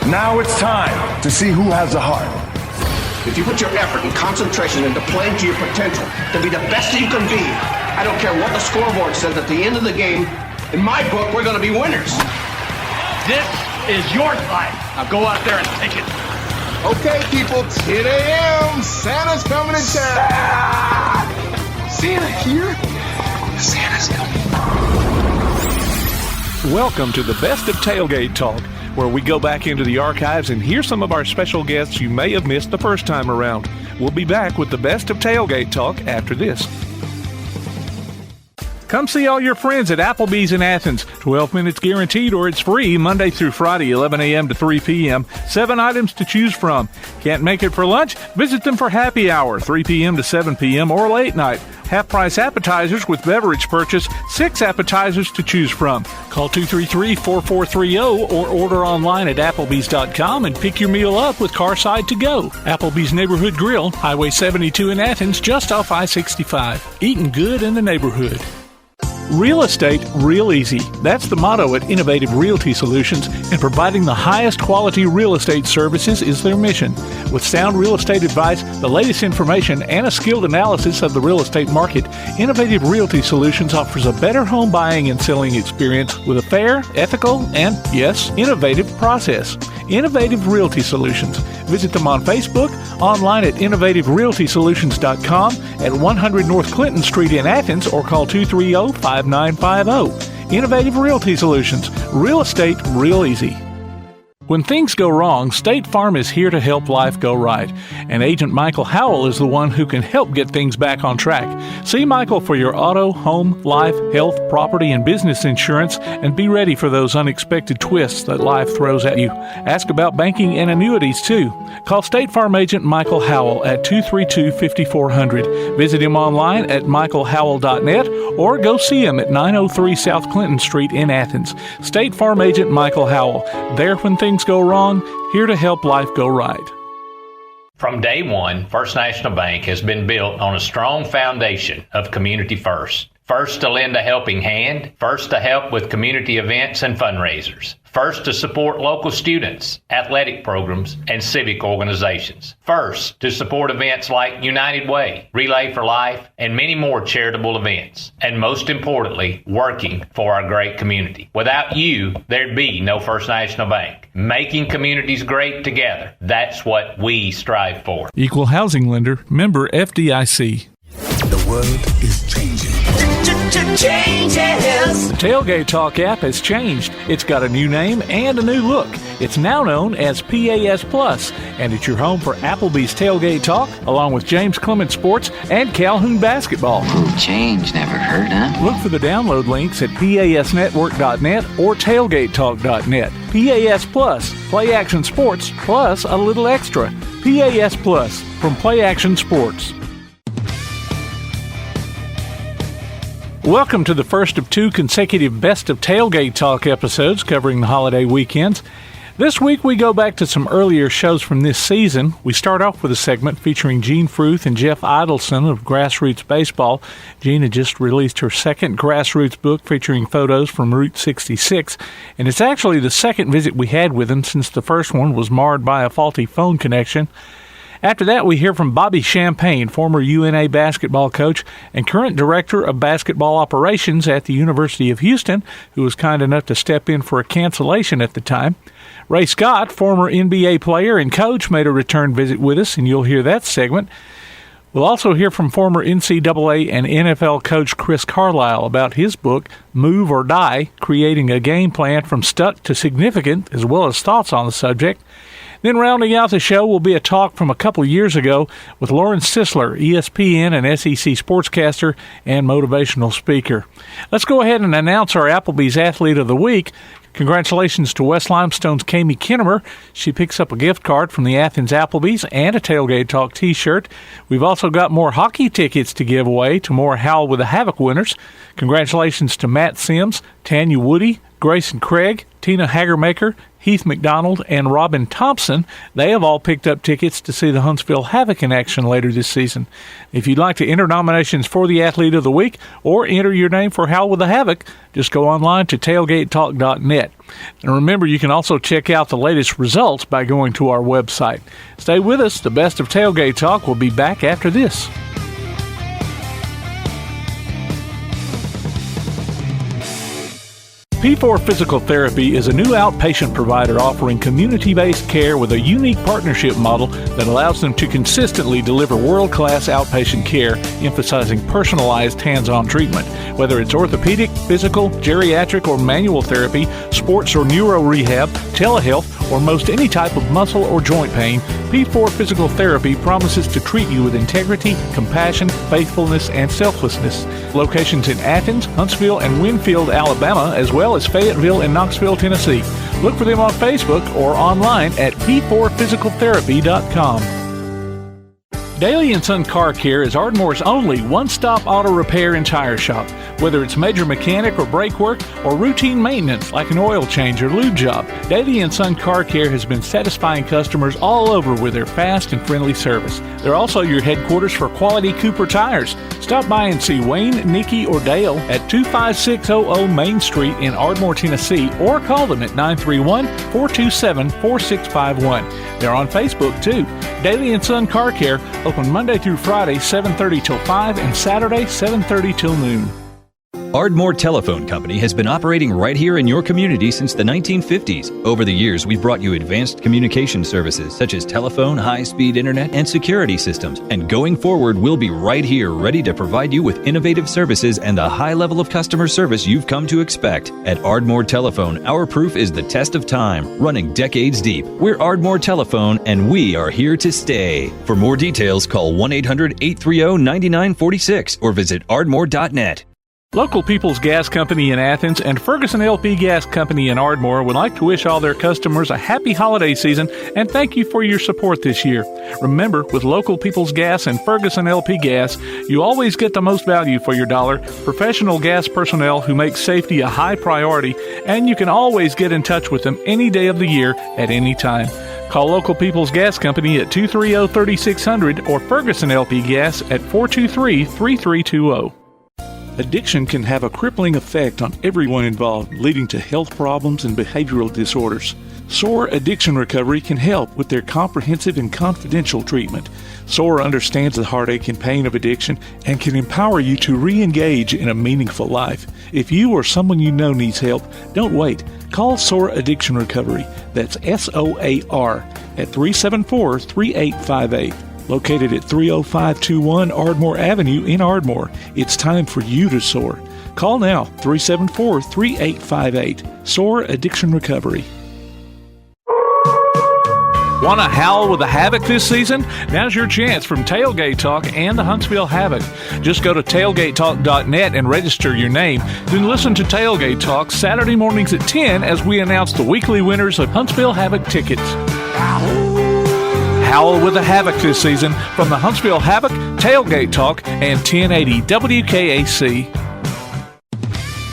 Now it's time to see who has the heart. If you put your effort and concentration into playing to your potential, to be the best that you can be, I don't care what the scoreboard says at the end of the game, in my book, we're going to be winners. This is your fight. Now go out there and take it. Okay, people, 10 a.m. Santa's coming to town. Santa here? Santa's coming. Welcome to the Best of Tailgate Talk, where we go back into the archives and hear some of our special guests you may have missed the first time around. We'll be back with the Best of Tailgate Talk after this. Come see all your friends at Applebee's in Athens. 12 minutes guaranteed or it's free Monday through Friday, 11 a.m. to 3 p.m. 7 items to choose from. Can't make it for lunch? Visit them for happy hour, 3 p.m. to 7 p.m. or late night. Half-price appetizers with beverage purchase, 6 appetizers to choose from. Call 233-4430 or order online at Applebee's.com and pick your meal up with Carside to go. Applebee's Neighborhood Grill, Highway 72 in Athens, just off I-65. Eating good in the neighborhood. Real estate, real easy. That's the motto at Innovative Realty Solutions, and providing the highest quality real estate services is their mission. With sound real estate advice, the latest information, and a skilled analysis of the real estate market, Innovative Realty Solutions offers a better home buying and selling experience with a fair, ethical, and, yes, innovative process. Innovative Realty Solutions. Visit them on Facebook, online at innovativerealtysolutions.com, at 100 North Clinton Street in Athens, or call 230-5950. Innovative Realty Solutions. Real estate, real easy. When things go wrong, State Farm is here to help life go right. And Agent Michael Howell is the one who can help get things back on track. See Michael for your auto, home, life, health, property, and business insurance, and be ready for those unexpected twists that life throws at you. Ask about banking and annuities, too. Call State Farm Agent Michael Howell at 232-5400. Visit him online at michaelhowell.net or go see him at 903 South Clinton Street in Athens. State Farm Agent Michael Howell. There when things go wrong, here to help life go right. From day one, First National Bank has been built on a strong foundation of community first. First to lend a helping hand, first to help with community events and fundraisers, first to support local students, athletic programs, and civic organizations, first to support events like United Way, Relay for Life, and many more charitable events, and most importantly, working for our great community. Without you, there'd be no First National Bank. Making communities great together, that's what we strive for. Equal Housing Lender, member FDIC. The world is changing. The Tailgate Talk app has changed. It's got a new name and a new look. It's now known as PAS Plus, and it's your home for Applebee's Tailgate Talk, along with James Clement Sports and Calhoun Basketball. Change never hurt, huh? Look for the download links at pasnetwork.net or tailgatetalk.net. PAS Plus, Play Action Sports, plus a little extra. PAS Plus from Play Action Sports. Welcome to the first of 2 consecutive Best of Tailgate Talk episodes covering the holiday weekends. This week we go back to some earlier shows from this season. We start off with a segment featuring Gene Fruth and Jeff Idelson of Grassroots Baseball. Gene had just released her second Grassroots book featuring photos from Route 66, and it's actually the second visit we had with him since the first one was marred by a faulty phone connection. After that, we hear from Bobby Champagne, former UNA basketball coach and current director of basketball operations at the University of Houston, who was kind enough to step in for a cancellation at the time. Ray Scott, former NBA player and coach, made a return visit with us, and you'll hear that segment. We'll also hear from former NCAA and NFL coach Chris Carlisle about his book, Move or Die, Creating a Game Plan from Stuck to Significant, as well as thoughts on the subject. Then rounding out the show will be a talk from a couple years ago with Lauren Sisler, ESPN and SEC sportscaster and motivational speaker. Let's go ahead and announce our Applebee's Athlete of the Week. Congratulations to West Limestone's Kami Kinnemer. She picks up a gift card from the Athens Applebee's and a Tailgate Talk t-shirt. We've also got more hockey tickets to give away to more Howl with the Havoc winners. Congratulations to Matt Sims, Tanya Woody, Grayson Craig, Tina Hagermaker, Heath McDonald, and Robin Thompson, they have all picked up tickets to see the Huntsville Havoc in action later this season. If you'd like to enter nominations for the Athlete of the Week or enter your name for Howl with the Havoc, just go online to tailgatetalk.net. And remember, you can also check out the latest results by going to our website. Stay with us. The Best of Tailgate Talk will be back after this. P4 Physical Therapy is a new outpatient provider offering community-based care with a unique partnership model that allows them to consistently deliver world-class outpatient care, emphasizing personalized hands-on treatment. Whether it's orthopedic, physical, geriatric, or manual therapy, sports or neuro rehab, telehealth, or most any type of muscle or joint pain, P4 Physical Therapy promises to treat you with integrity, compassion, faithfulness, and selflessness. Locations in Athens, Huntsville, and Winfield, Alabama, as well as Fayetteville and Knoxville, Tennessee. Look for them on Facebook or online at p4physicaltherapy.com. Daly & Son Car Care is Ardmore's only one-stop auto repair and tire shop. Whether it's major mechanic or brake work or routine maintenance like an oil change or lube job, Daly & Son Car Care has been satisfying customers all over with their fast and friendly service. They're also your headquarters for quality Cooper tires. Stop by and see Wayne, Nikki, or Dale at 25600 Main Street in Ardmore, Tennessee, or call them at 931-427-4651. They're on Facebook, too. Daly & Son Car Care, open Monday through Friday, 7:30 till 5, and Saturday, 7:30 till noon. Ardmore Telephone Company has been operating right here in your community since the 1950s. Over the years, we've brought you advanced communication services such as telephone, high-speed internet, and security systems. And going forward, we'll be right here ready to provide you with innovative services and the high level of customer service you've come to expect. At Ardmore Telephone, our proof is the test of time, running decades deep. We're Ardmore Telephone, and we are here to stay. For more details, call 1-800-830-9946 or visit ardmore.net. Local People's Gas Company in Athens and Ferguson LP Gas Company in Ardmore would like to wish all their customers a happy holiday season and thank you for your support this year. Remember, with Local People's Gas and Ferguson LP Gas, you always get the most value for your dollar, professional gas personnel who make safety a high priority, and you can always get in touch with them any day of the year at any time. Call Local People's Gas Company at 230-3600 or Ferguson LP Gas at 423-3320. Addiction can have a crippling effect on everyone involved, leading to health problems and behavioral disorders. SOAR Addiction Recovery can help with their comprehensive and confidential treatment. SOAR understands the heartache and pain of addiction and can empower you to re-engage in a meaningful life. If you or someone you know needs help, don't wait. Call SOAR Addiction Recovery. That's SOAR at 374-3858. Located at 30521 Ardmore Avenue in Ardmore. It's time for you to soar. Call now, 374-3858. SOAR Addiction Recovery. Want to howl with the Havoc this season? Now's your chance from Tailgate Talk and the Huntsville Havoc. Just go to tailgatetalk.net and register your name. Then listen to Tailgate Talk Saturday mornings at 10 as we announce the weekly winners of Huntsville Havoc tickets. Howl with the Havoc this season from the Huntsville Havoc, Tailgate Talk, and 1080 WKAC.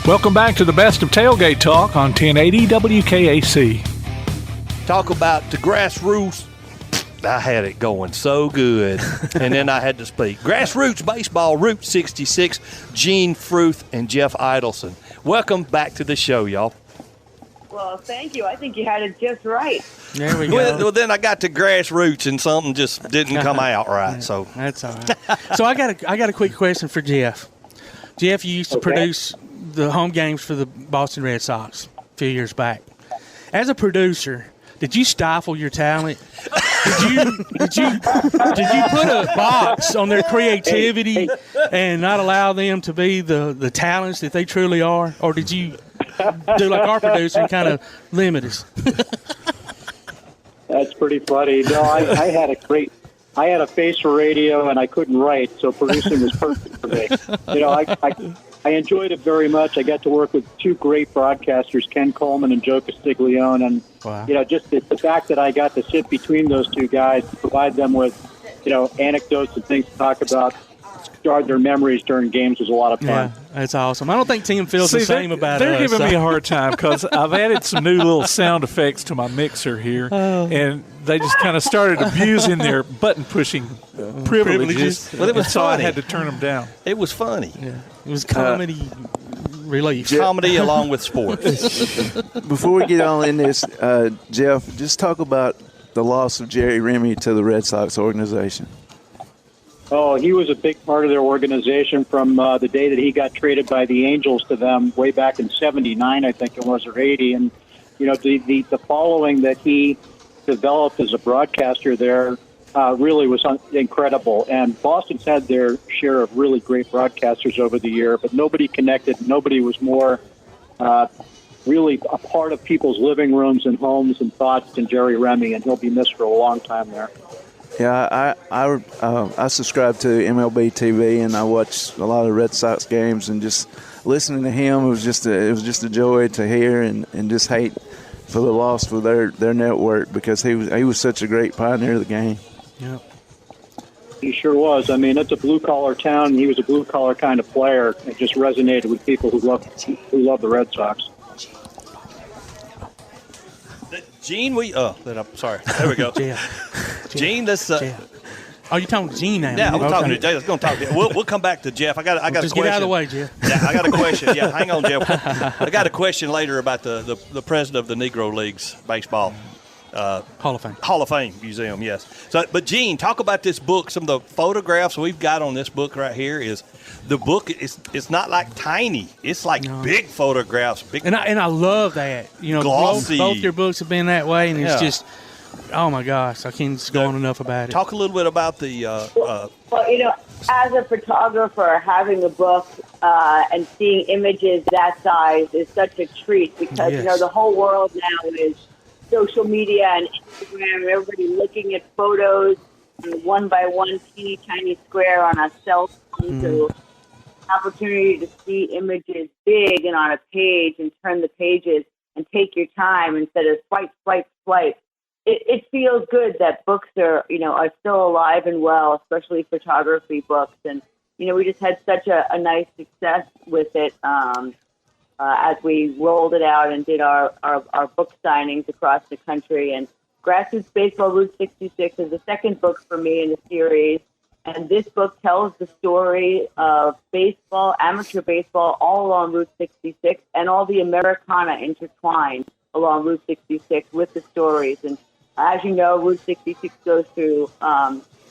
Welcome back to the Best of Tailgate Talk on 1080 WKAC. Talk about the Grassroots. I had it going so good. And then I had to speak. Grassroots Baseball, Route 66, Gene Fruth and Jeff Idelson. Welcome back to the show, y'all. Well, thank you. I think you had it just right. There we go. Well, then I got to Grassroots and something just didn't come out right. So that's all right. So I got a quick question for Jeff. Jeff, you used to produce the home games for the Boston Red Sox a few years back. As a producer, did you stifle your talent? Did you put a box on their creativity and not allow them to be the talents that they truly are, or did you do like our producer and kind of limit us? That's pretty funny. No, I had a face for radio and I couldn't write, so producing was perfect for me. You know, I enjoyed it very much. I got to work with two great broadcasters, Ken Coleman and Joe Castiglione, and wow. You know, just the fact that I got to sit between those two guys, provide them with, you know, anecdotes and things to talk about jarred their memories during games was a lot of fun. Yeah, that's awesome. I don't think Tim feels the same about they're us. They're giving me a hard time because I've added some new little sound effects to my mixer here, and they just kind of started abusing their button-pushing privileges. Well, it was so funny. I had to turn them down. It was funny. Yeah. It was comedy relief. Comedy along with sports. Before we get on in this, Jeff, just talk about the loss of Jerry Remy to the Red Sox organization. Oh, he was a big part of their organization from the day that he got traded by the Angels to them way back in '79, I think it was, or '80. And, you know, the following that he developed as a broadcaster there really was incredible. And Boston's had their share of really great broadcasters over the year, but nobody connected. Nobody was more really a part of people's living rooms and homes and thoughts than Jerry Remy, and he'll be missed for a long time there. Yeah, I subscribe to MLB TV, and I watch a lot of Red Sox games, and just listening to him, it was just a joy to hear, and just hate for the loss for their network, because he was such a great pioneer of the game. Yeah, he sure was. I mean, it's a blue collar town, and he was a blue collar kind of player. It just resonated with people who love the Red Sox. Gene, I'm sorry. There we go. Gene, this. Oh, you're talking to Gene now. Yeah, I'm talking to Jay. Let's go talk to Jeff. We'll come back to Jeff. I got a question. Just get out of the way, Jeff. Yeah, I got a question. Yeah, hang on, Jeff. I got a question later about the president of the Negro Leagues baseball. Hall of Fame Museum, yes. So, but Gene, talk about this book. Some of the photographs we've got on this book right here is the book. It's not like tiny. It's like big photographs. Big, and I love that. You know, glossy. Both your books have been that way, and it's just, oh my gosh, I can't go on enough about it. Talk a little bit about the. Well, you know, as a photographer, having a book and seeing images that size is such a treat, because you know the whole world now is social media and Instagram, everybody looking at photos one by one, teeny tiny square on a cell phone. So opportunity to see images big and on a page and turn the pages and take your time instead of swipe. It feels good that books are still alive and well, especially photography books. And, you know, we just had such a nice success with it as we rolled it out and did our book signings across the country. And Grassroots Baseball Route 66 is the second book for me in the series. And this book tells the story of baseball, amateur baseball, all along Route 66, and all the Americana intertwined along Route 66 with the stories. And as you know, Route 66 goes through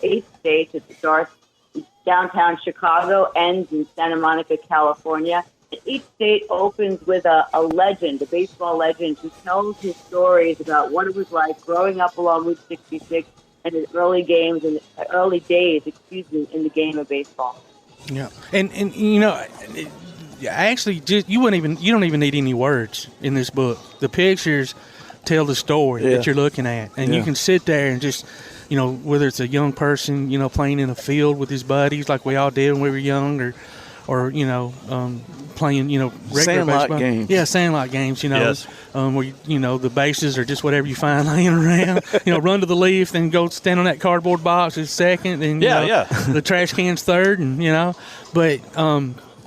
8 states. It starts in downtown Chicago, ends in Santa Monica, California. Each state opens with a legend, a baseball legend, who tells his stories about what it was like growing up along Route 66 and his early days, in the game of baseball. Yeah, and you know, actually, you don't even need any words in this book. The pictures tell the story that you're looking at, and you can sit there and just, you know, whether it's a young person, you know, playing in a field with his buddies like we all did when we were young, or you know, playing, you know, regular Sandlot baseball games. Yeah, sandlot games, you know, where, you know, the bases are just whatever you find laying around. You know, run to the leaf, then go stand on that cardboard box as second, and the trash can's third, and, you know, but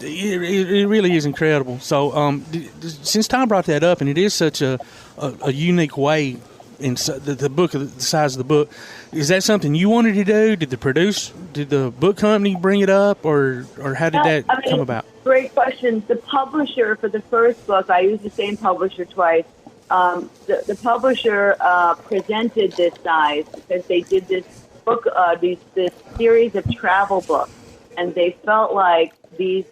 it really is incredible. So since Tom brought that up, and it is such a unique way in the book, the size of the book, is that something you wanted to do? Did the book company bring it up, or how did that come about? Great question. The publisher for the first book, I used the same publisher twice. The publisher presented this size because they did this book, this series of travel books, and they felt like these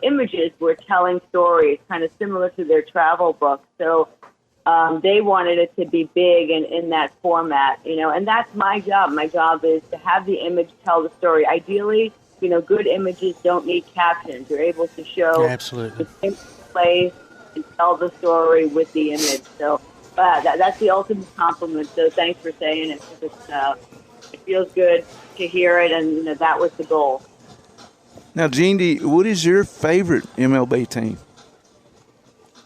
images were telling stories, kind of similar to their travel books. So they wanted it to be big and in that format, you know, and that's my job. My job is to have the image tell the story. Ideally, you know, good images don't need captions. You're able to show the same place and tell the story with the image. So that's the ultimate compliment. So thanks for saying it. It feels good to hear it, and, you know, that was the goal. Now, Gene, what is your favorite MLB team?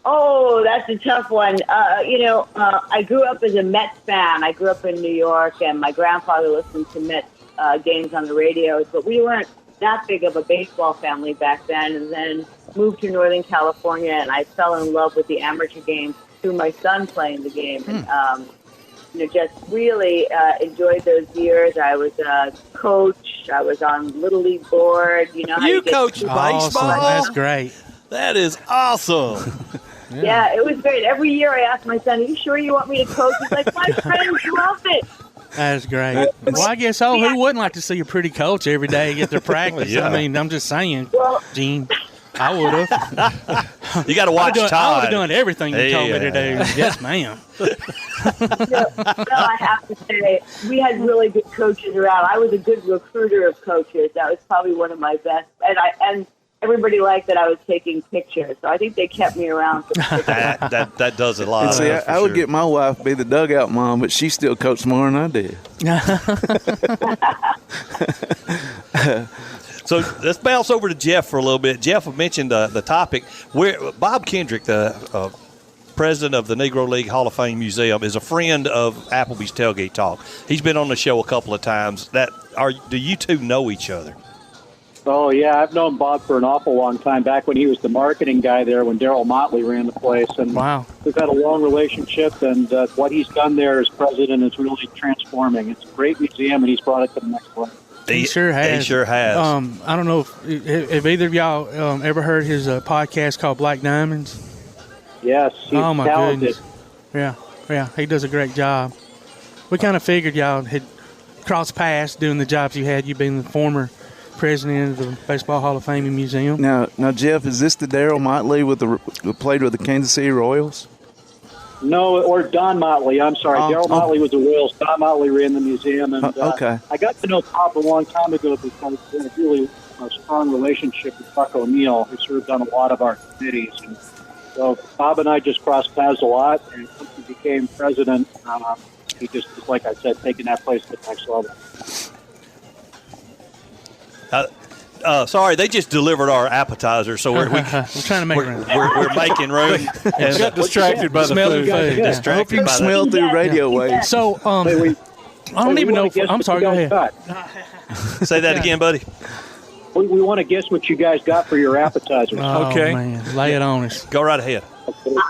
Oh, that's a tough one. I grew up as a Mets fan. I grew up in New York, and my grandfather listened to Mets games on the radio, but we weren't that big of a baseball family back then, and then moved to Northern California, and I fell in love with the amateur game through my son playing the game. And, just really enjoyed those years. I was a coach. I was on Little League board. You coach baseball? Awesome. That's great. That is awesome. Yeah, it was great. Every year I asked my son, "Are you sure you want me to coach?" He's like, "My friends love it." That's great. Well, I guess so. Who wouldn't like to see a pretty coach every day get their practice? Yeah. I mean, I'm just saying, Gene. I would have. You got to watch Todd. I would have done everything you told me to do. Yes, ma'am. I have to say, we had really good coaches around. I was a good recruiter of coaches. That was probably one of my best. And everybody liked that I was taking pictures. So I think they kept me around. That does a lot. And see, I would get my wife to be the dugout mom, but she still coached more than I did. So let's bounce over to Jeff for a little bit. Jeff mentioned the topic. Bob Kendrick, the president of the Negro League Hall of Fame Museum, is a friend of Applebee's Tailgate Talk. He's been on the show a couple of times. Do you two know each other? Oh, yeah. I've known Bob for an awful long time, back when he was the marketing guy there when Darryl Motley ran the place. And wow. We've had a long relationship, and what he's done there as president is really transforming. It's a great museum, and he's brought it to the next level. He sure has. He sure has. I don't know if either of y'all ever heard his podcast called Black Diamonds. Yes, he's my talented. Goodness. Yeah, he does a great job. We kind of figured y'all had crossed paths doing the jobs you had. You being the former president of the Baseball Hall of Fame Museum. Now, Jeff, is this the Darryl Motley who played with the Kansas City Royals? No, or Don Motley. I'm sorry. Darryl Motley was the Royals. Don Motley ran the museum. And okay. I got to know Bob a long time ago because we had a really strong relationship with Buck O'Neill, who served on a lot of our committees. And so Bob and I just crossed paths a lot. And once he became president, he just, like I said, taking that place to the next level. Sorry, they just delivered our appetizer, so we're trying to make room. We're making room. And got distracted by the food. I hope you can smell through radio waves. So, I don't even know. I'm sorry. Go ahead. Say that again, buddy. We want to guess what you guys got for your appetizers. Okay, man, lay it on us. Go right ahead.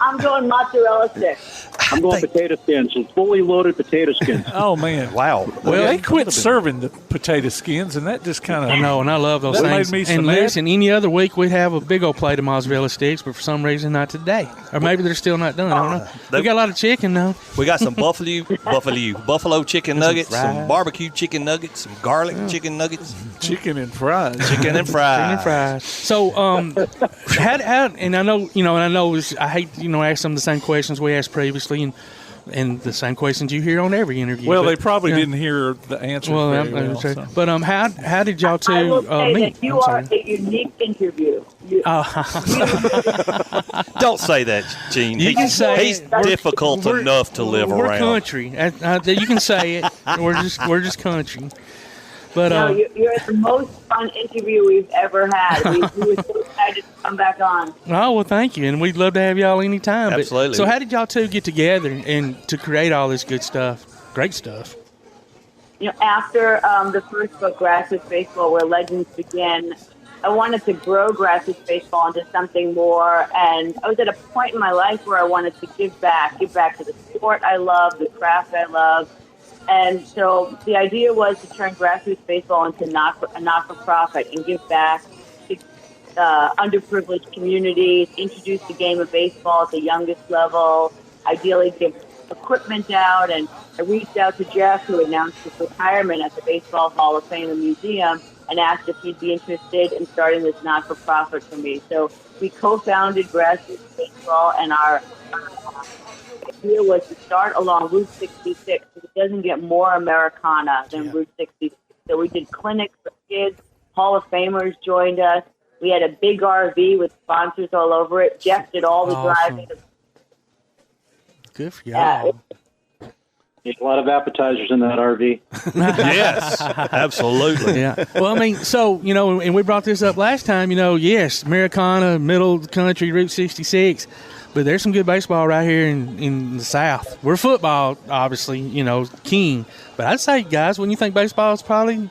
I'm going mozzarella sticks. I'm going potato skins, so fully loaded potato skins. Oh, man. Wow. Well, they quit serving the potato skins, and that just kind of... I know, and I love those that things. Made me so and mad. listen, any other week we'd have a big old plate of mozzarella sticks, but for some reason not today. Or maybe they're still not done. I don't know. We got a lot of chicken, though. We got some buffalo chicken nuggets, some barbecue chicken nuggets, some garlic chicken nuggets. Chicken and fries. Chicken and fries. So, how, and I know, I hate, ask them the same questions we asked previously, and the same questions you hear on every interview. Well, they probably didn't hear the answer. Well, so. But how did y'all two I will say meet? that you are a unique interview. Don't say that, Gene. You can say he's difficult enough to live we're around. Country. You can say it. We're just country. But you're the most fun interview we've ever had. We were so excited to come back on. Oh, well, thank you, and we'd love to have y'all anytime. Absolutely. So how did y'all two get together and to create all this good stuff? Great stuff. After the first book, Grassroots Baseball, Where Legends Begin, I wanted to grow Grassroots Baseball into something more, and I was at a point in my life where I wanted to give back to the sport I love, the craft I love. And so the idea was to turn Grassroots Baseball into a not-for-profit and give back to underprivileged communities, introduce the game of baseball at the youngest level, ideally give equipment out. And I reached out to Jeff, who announced his retirement at the Baseball Hall of Fame and Museum, and asked if he'd be interested in starting this not-for-profit for me. So we co-founded Grassroots Baseball, and our idea was to start along Route 66. It doesn't get more Americana than Route 66. So we did clinics for kids. Hall of Famers joined us. We had a big RV with sponsors all over it. Jeff did all the driving. Good for y'all. There's a lot of appetizers in that RV. Yes, absolutely. Yeah. Well, I mean, so, and we brought this up last time, yes, Americana, middle of the country, Route 66. But there's some good baseball right here in the South. We're football, obviously, king. But I'd say, guys, when you think baseball is probably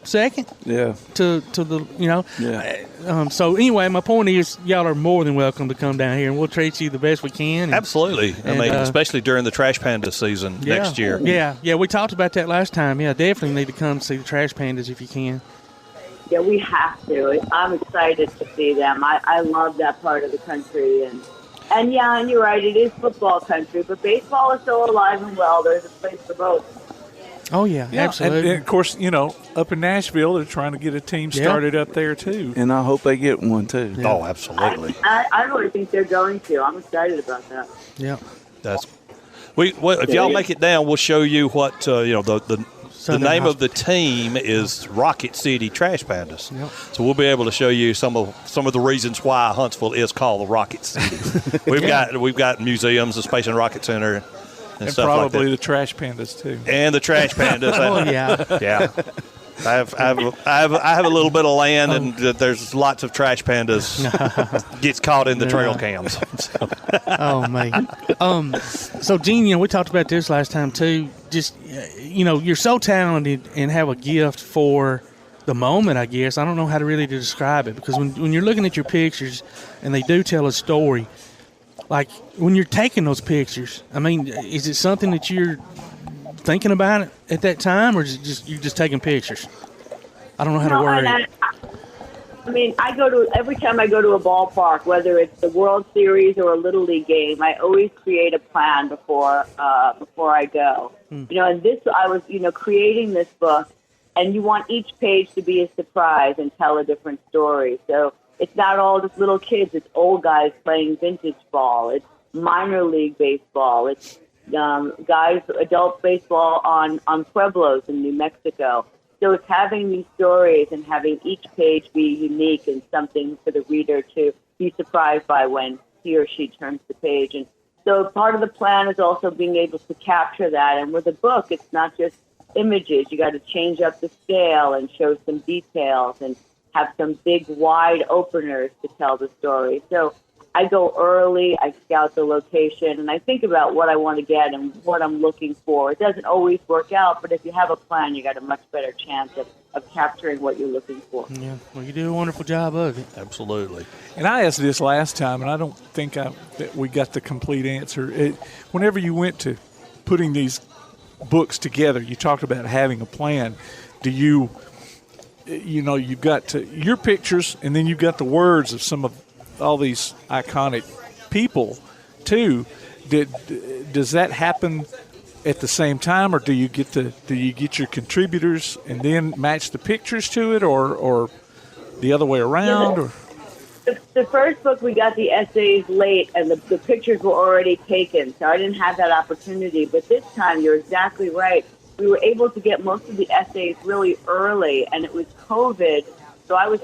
second. Yeah. To the Yeah. So anyway, my point is, y'all are more than welcome to come down here, and we'll treat you the best we can. And, Absolutely. I mean, especially during the Trash Panda season next year. Yeah. We talked about that last time. Yeah, definitely need to come see the Trash Pandas if you can. Yeah, we have to. I'm excited to see them. I love that part of the country, and you're right. It is football country, but baseball is still alive and well. There's a place for both. Oh, yeah, absolutely. And of course, up in Nashville, they're trying to get a team started up there, too. And I hope they get one, too. Yeah. Oh, absolutely. I really think they're going to. I'm excited about that. Yeah. If y'all make it down, we'll show you what, the name of the team is Rocket City Trash Pandas. Yep. So we'll be able to show you some of the reasons why Huntsville is called the Rocket City. We've got museums, the Space and Rocket Center, and stuff probably like that. the Trash Pandas too. And the Trash Pandas. Yeah. I have a little bit of land, and there's lots of Trash Pandas gets caught in the trail cams. Oh man. So Gene, we talked about this last time too. Just you're so talented and have a gift for the moment, I guess. I don't know how to really describe it, because when you're looking at your pictures and they do tell a story, like when you're taking those pictures, I mean, is it something that you're thinking about it at that time, or is it just you're just taking pictures? I don't know how to word it. I mean, every time I go to a ballpark, whether it's the World Series or a Little League game, I always create a plan before I go. And this, I was, creating this book, and you want each page to be a surprise and tell a different story. So it's not all just little kids; it's old guys playing vintage ball. It's minor league baseball. It's guys, adult baseball on pueblos in New Mexico. So it's having these stories and having each page be unique and something for the reader to be surprised by when he or she turns the page. And so part of the plan is also being able to capture that. And with a book, it's not just images. You got to change up the scale and show some details and have some big, wide openers to tell the story. So I go early, I scout the location, and I think about what I want to get and what I'm looking for. It doesn't always work out, but if you have a plan, you got a much better chance of capturing what you're looking for. Yeah, well, you do a wonderful job of it. Absolutely. And I asked this last time, and I don't think that we got the complete answer. Whenever you went to putting these books together, you talked about having a plan. Do you, you've got your pictures, and then you've got the words of some of all these iconic people too. Does that happen at the same time, or do you get your contributors and then match the pictures to it, or the other way around? Or the first book, we got the essays late, and the pictures were already taken, so I didn't have that opportunity. But this time, you're exactly right. We were able to get most of the essays really early, and it was COVID, so I was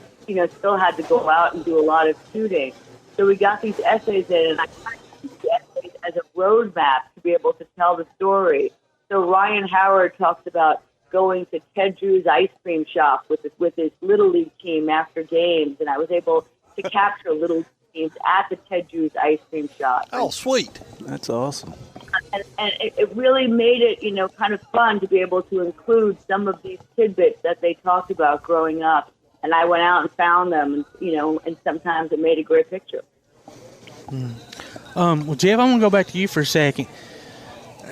still had to go out and do a lot of shooting. So we got these essays in, and I tried to use the essays as a roadmap to be able to tell the story. So Ryan Howard talks about going to Ted Drew's ice cream shop with his Little League team after games, and I was able to capture little teams at the Ted Drew's ice cream shop. Oh, sweet. That's awesome. And it really made it, kind of fun to be able to include some of these tidbits that they talked about growing up. And I went out and found them, and sometimes it made a great picture. Well, Jeff, I'm going to go back to you for a second.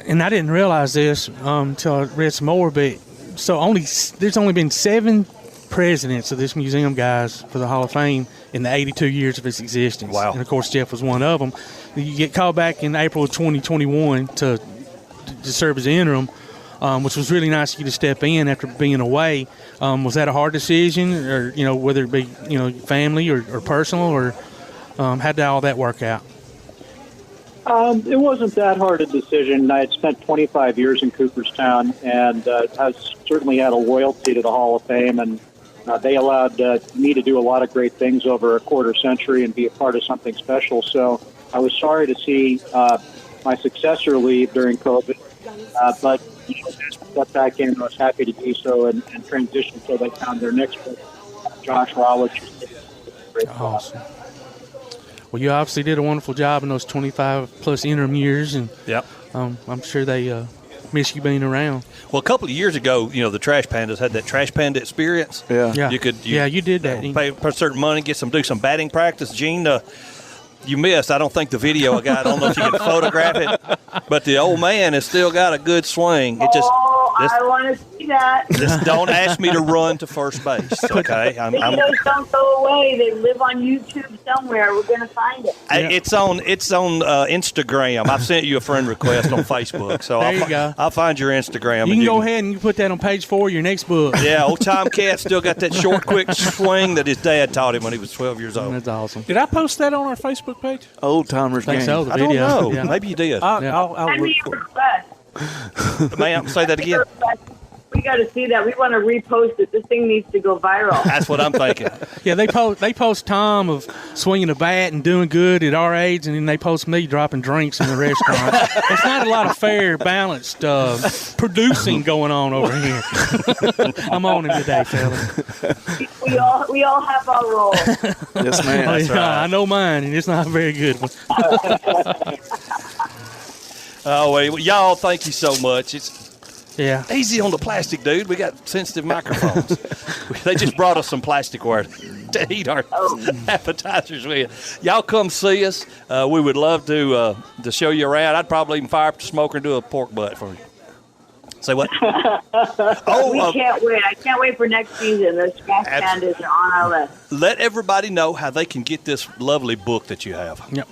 And I didn't realize this until I read some more, but there's only been 7 presidents of this museum, guys, for the Hall of Fame in the 82 years of its existence. Wow. And, of course, Jeff was one of them. You get called back in April of 2021 to serve as interim, which was really nice of you to step in after being away. Was that a hard decision, or whether it be family or personal, or how did all that work out? It wasn't that hard a decision. I had spent 25 years in Cooperstown, and I certainly had a loyalty to the Hall of Fame, and they allowed me to do a lot of great things over a quarter century and be a part of something special. So I was sorry to see my successor leave during COVID, but step back in, I was happy to do so and transition so they found their next book, Josh Rowlich. Awesome. Well, you obviously did a wonderful job in those 25-plus interim years, and yep. I'm sure they miss you being around. Well, a couple of years ago, the Trash Pandas had that Trash Panda experience. Yeah. You did that. Pay a certain money, do some batting practice. Gene, you missed. I don't think the video I got. I don't know if you can photograph it, but the old man has still got a good swing. I want to see that. Just don't ask me to run to first base, okay? Videos don't go away. They live on YouTube somewhere. We're going to find it. It's on Instagram. I've sent you a friend request on Facebook, so there you go. I'll find your Instagram. You can go ahead and you put that on page 4 of your next book. Yeah, old Tom Cat still got that short, quick swing that his dad taught him when he was 12 years old. That's awesome. Did I post that on our Facebook page? Old Timers game. So, the I video. don't know. Yeah. Maybe you did. I'll Send me a request. Ma'am, say that again. We got to see that. We want to repost it. This thing needs to go viral. That's what I'm thinking. Yeah, they post Tom of swinging a bat and doing good at our age, and then they post me dropping drinks in the restaurant. There's not a lot of fair, balanced producing going on over here. I'm on it today, fella. We all have our roles. Yes, ma'am. That's right. I know mine, and it's not a very good one. Oh, well, y'all, thank you so much. It's easy on the plastic, dude. We got sensitive microphones. They just brought us some plasticware to eat our appetizers with. Y'all come see us. We would love to show you around. I'd probably even fire up the smoker and do a pork butt for you. Say what? We can't wait. I can't wait for next season. Those Trash Pandas are on our list. Let everybody know how they can get this lovely book that you have. Yep.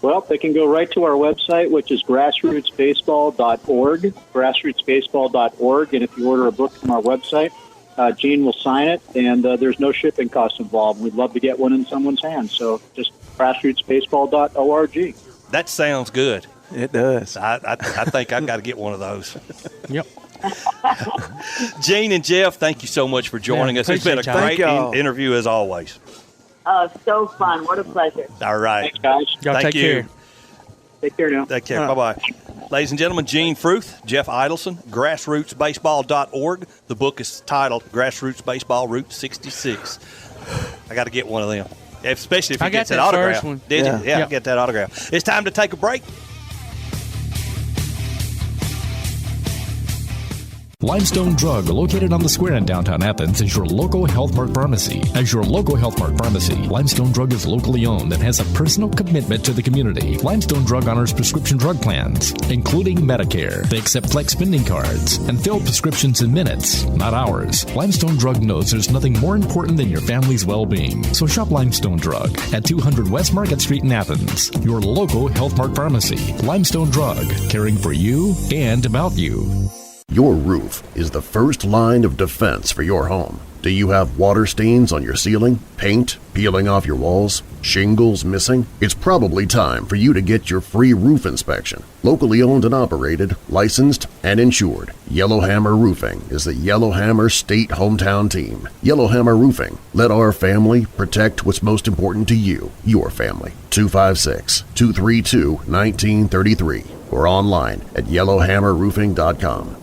Well, they can go right to our website, which is grassrootsbaseball.org, grassrootsbaseball.org. And if you order a book from our website, Gene will sign it, and there's no shipping costs involved. We'd love to get one in someone's hands. So just grassrootsbaseball.org. That sounds good. It does. I think I've got to get one of those. Yep. Gene and Jeff, thank you so much for joining us. It's been a great interview as always. So fun. What a pleasure. All right. Thanks, guys. Y'all Thank take you. care. Take care now. Take care. Bye-bye. Ladies and gentlemen, Gene Fruth, Jeff Idelson, grassrootsbaseball.org. The book is titled Grassroots Baseball Route 66. I got to get one of them, especially if he gets that autograph. First one. Did you? Yeah, get that autograph. It's time to take a break. Limestone Drug, located on the square in downtown Athens, is your local Health Mart pharmacy. As your local Health Mart pharmacy, Limestone Drug is locally owned and has a personal commitment to the community. Limestone Drug honors prescription drug plans, including Medicare. They accept flex spending cards and fill prescriptions in minutes, not hours. Limestone Drug knows there's nothing more important than your family's well-being. So shop Limestone Drug at 200 West Market Street in Athens. Your local Health Mart pharmacy. Limestone Drug, caring for you and about you. Your roof is the first line of defense for your home. Do you have water stains on your ceiling, paint peeling off your walls, shingles missing? It's probably time for you to get your free roof inspection. Locally owned and operated, licensed, and insured, Yellowhammer Roofing is the Yellowhammer State hometown team. Yellowhammer Roofing. Let our family protect what's most important to you, your family. 256-232-1933 or online at yellowhammerroofing.com.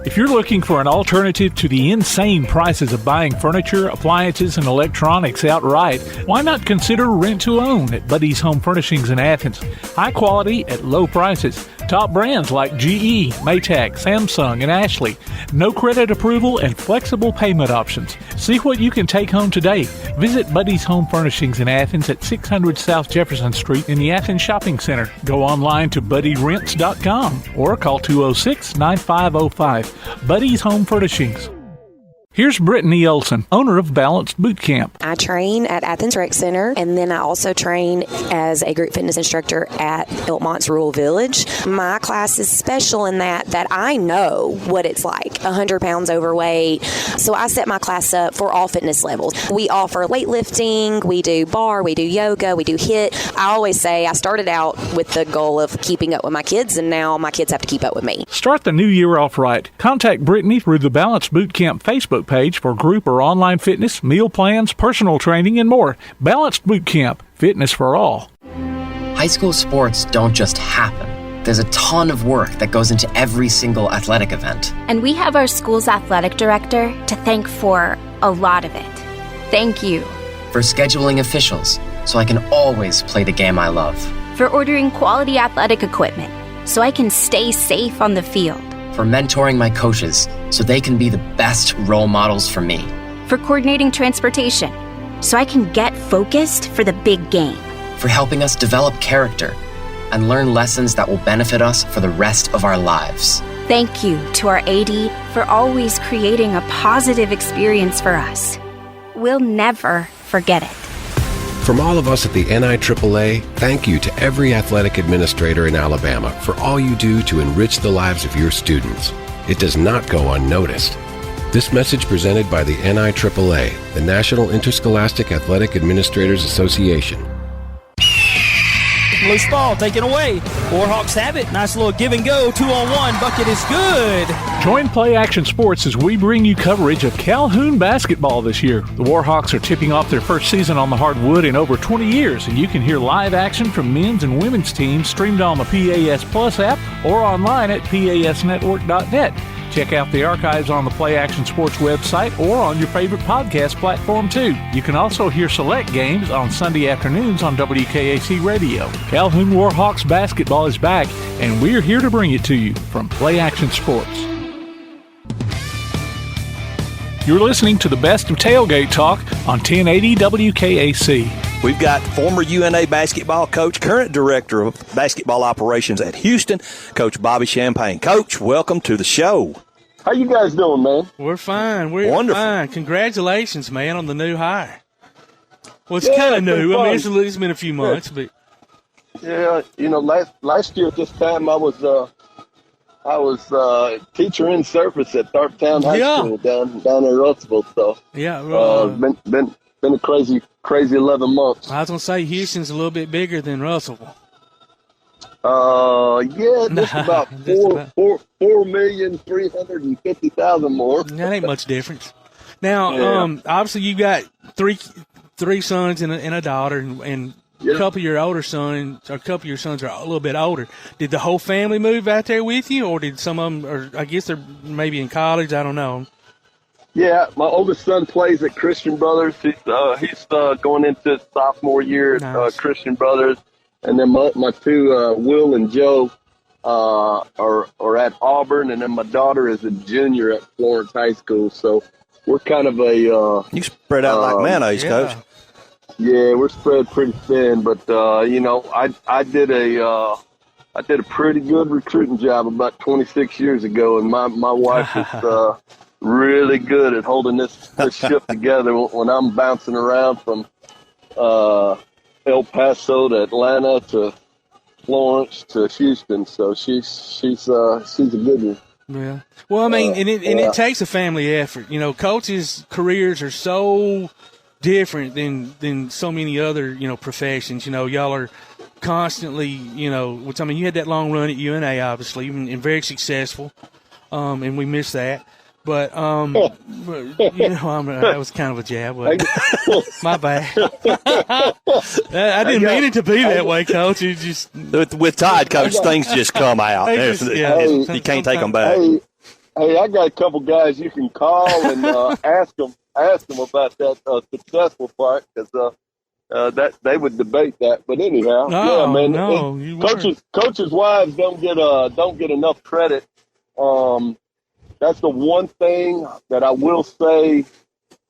If you're looking for an alternative to the insane prices of buying furniture, appliances, and electronics outright, why not consider rent-to-own at Buddy's Home Furnishings in Athens? High quality at low prices. Top brands like GE, Maytag, Samsung, and Ashley. No credit approval and flexible payment options. See what you can take home today. Visit Buddy's Home Furnishings in Athens at 600 South Jefferson Street in the Athens Shopping Center. Go online to buddyrents.com or call 206-9505. Buddy's Home Furnishings. Here's Brittany Olson, owner of Balanced Boot Camp. I train at Athens Rec Center, and then I also train as a group fitness instructor at Elkmont's Rural Village. My class is special in that I know what it's like, 100 pounds overweight. So I set my class up for all fitness levels. We offer weightlifting, we do bar, we do yoga, we do HIIT. I always say I started out with the goal of keeping up with my kids, and now my kids have to keep up with me. Start the new year off right. Contact Brittany through the Balanced Boot Camp Facebook page for group or online fitness, meal plans, personal training, and more. Balanced Boot Camp, fitness for all. High school sports don't just happen. There's a ton of work that goes into every single athletic event. And we have our school's athletic director to thank for a lot of it. Thank you. For scheduling officials, so I can always play the game I love. For ordering quality athletic equipment. so I can stay safe on the field. For mentoring my coaches so they can be the best role models for me. For coordinating transportation, so I can get focused for the big game. For helping us develop character and learn lessons that will benefit us for the rest of our lives. Thank you to our AD for always creating a positive experience for us. We'll never forget it. From all of us at the NIAAA, thank you to every athletic administrator in Alabama for all you do to enrich the lives of your students. It does not go unnoticed. This message presented by the NIAAA, the National Interscholastic Athletic Administrators Association. Loose ball taken away. Warhawks have it. Nice little give and go. 2-on-1. Bucket is good. Join Play Action Sports as we bring you coverage of Calhoun basketball this year. The Warhawks are tipping off their first season on the hardwood in over 20 years, and you can hear live action from men's and women's teams streamed on the PAS Plus app or online at pasnetwork.net. Check out the archives on the Play Action Sports website or on your favorite podcast platform, too. You can also hear select games on Sunday afternoons on WKAC Radio. Calhoun Warhawks basketball is back, and we're here to bring it to you from Play Action Sports. You're listening to the best of Tailgate Talk on 1080 WKAC. We've got former UNA basketball coach, current director of basketball operations at Houston, Coach Bobby Champagne. Coach, welcome to the show. How you guys doing, man? We're fine. We're Wonderful. fine. Congratulations, man, on the new hire. Well, it's kind of new. I mean, it's been a few months, but yeah, last year at this time I was teacher in service at Tharptown High School down in Russellville. So been a crazy 11 months. I was gonna say Houston's a little bit bigger than Russellville. Just about 4,350,000 more. That ain't much difference. Now, obviously you got three sons and a daughter, and a couple of your older sons, or a couple of your sons are a little bit older. Did the whole family move out there with you, or did some of them, or I guess they're maybe in college? I don't know. Yeah, my oldest son plays at Christian Brothers. He's going into his sophomore year at Christian Brothers, and then my two Will and Joe are at Auburn, and then my daughter is a junior at Florence High School. So we're kind of a you spread out like mayonnaise, Coach. Yeah, we're spread pretty thin, but I did a pretty good recruiting job about 26 years ago, and my wife is really good at holding this ship together when I'm bouncing around from El Paso to Atlanta to Florence to Houston. So she's a good one. Yeah. Well, I mean, it takes a family effort. Coaches' careers are so different than so many other professions. Y'all are constantly you had that long run at UNA, obviously, and very successful, and we miss that. But that was kind of a jab. My bad. I didn't mean it to be that way, Coach. It just with Todd, Coach, things just come out. You can't take them back. Hey, I got a couple guys you can call and ask them about that successful part, because that they would debate that. But anyhow, coaches' wives don't get enough credit. That's the one thing that I will say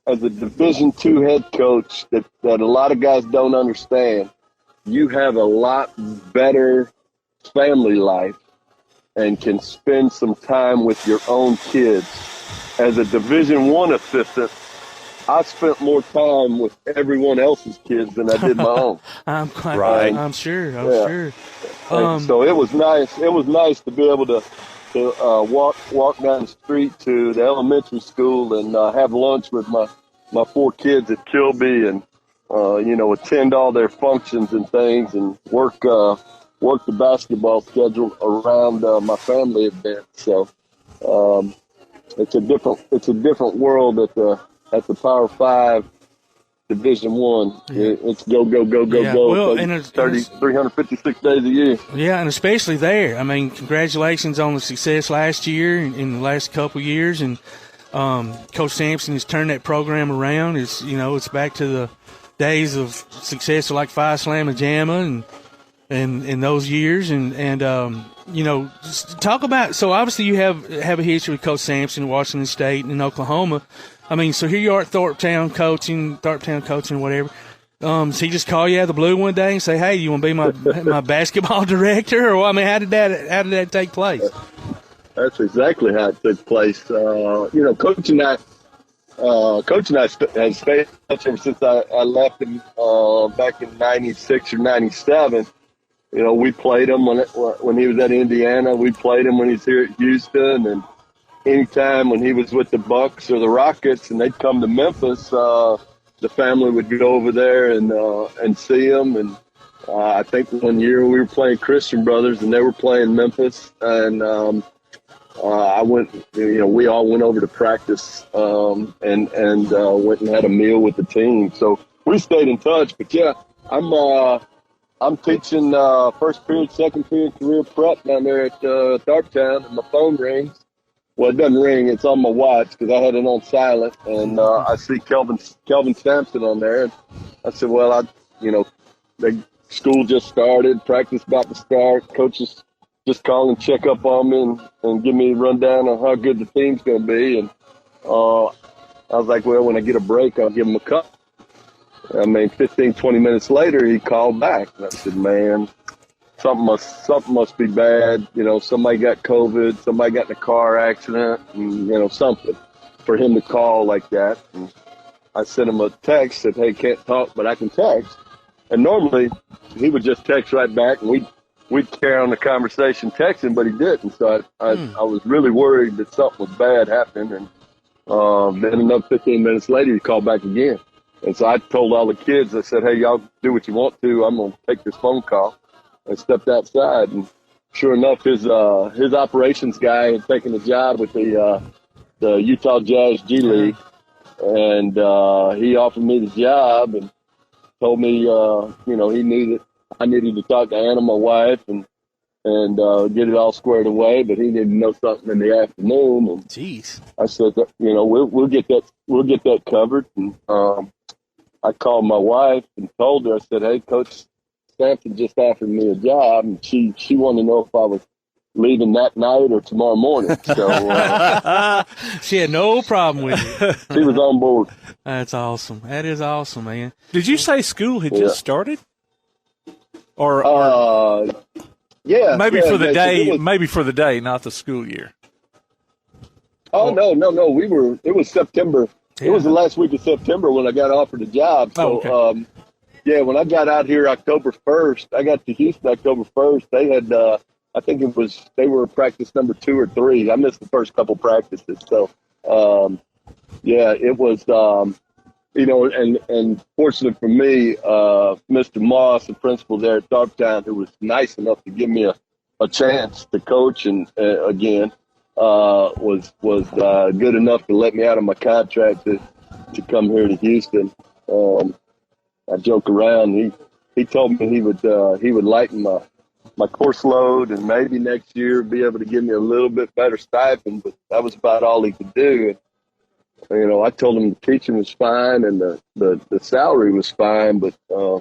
as a Division II head coach that a lot of guys don't understand. You have a lot better family life and can spend some time with your own kids. As a Division I assistant, I spent more time with everyone else's kids than I did my own. I'm sure. So it was nice. It was nice to be able to walk down the street to the elementary school and have lunch with my four kids at Kilby, and attend all their functions and things, and work the basketball schedule around my family events. So it's a different world at the Power 5 Division I. It's go. Well, and it's 356 days a year. Yeah, and especially there. I mean, congratulations on the success last year and in the last couple of years. And Coach Sampson has turned that program around. It's back to the days of success like Phi Slamma Jamma, and in those years, and just talk about. So obviously you have a history with Coach Sampson, Washington State, and Oklahoma. I mean, so here you are at Thorpetown coaching, whatever. So he just call you out of the blue one day and say, "Hey, you want to be my basketball director?" Or I mean, how did that take place? That's exactly how it took place. Coach and I have stayed in touch ever since I left him back in '96 or '97. We played him when he was at Indiana. We played him when he's here at Houston, and anytime when he was with the Bucks or the Rockets, and they'd come to Memphis, the family would go over there and see him. And I think one year we were playing Christian Brothers, and they were playing Memphis, and I went. We all went over to practice and went and had a meal with the team. So we stayed in touch. But yeah, I'm teaching first period, second period career prep down there at Thorpetown, and my phone rings. Well, it doesn't ring. It's on my watch because I had it on silent, and I see Kelvin Sampson on there. And I said, well, the school just started, practice about to start. Coaches just call and check up on me and give me a rundown on how good the team's going to be. And I was like, well, when I get a break, I'll give him a call. 15, 20 minutes later, he called back. And I said, man, something must be bad. Somebody got COVID, somebody got in a car accident, and, something for him to call like that. And I sent him a text, said, hey, can't talk, but I can text. And normally he would just text right back, and we'd carry on the conversation texting, but he didn't. So I was really worried that something was bad happening. And then another 15 minutes later, he called back again. And so I told all the kids, I said, hey, y'all do what you want to. I'm going to take this phone call. And stepped outside. And sure enough, his operations guy had taken a job with the Utah Jazz G League. And he offered me the job and told me, I needed to talk to Anna, my wife, and get it all squared away, but he needed to know something in the afternoon. And jeez, I said, we'll get that covered. And I called my wife and told her, I said, hey, Coach Sampson just offered me a job, and she wanted to know if I was leaving that night or tomorrow morning. So she had no problem with it. She was on board. That's awesome. That is awesome, man. Did you say school had just started? Or yeah, maybe for the day, maybe for the day, not the school year. Oh no! It was September. Yeah. It was the last week of September when I got offered a job. So, okay. When I got out here October 1st, I got to Houston October 1st. They had, I think they were practice number 2 or 3. I missed the first couple practices. So, it was, and fortunate for me, Mr. Moss, the principal there at Thorpetown, who was nice enough to give me a chance to coach and again. Was good enough to let me out of my contract to come here to Houston. I joke around. He told me he would lighten my course load and maybe next year be able to give me a little bit better stipend, but that was about all he could do. And, I told him the teaching was fine and the salary was fine, but I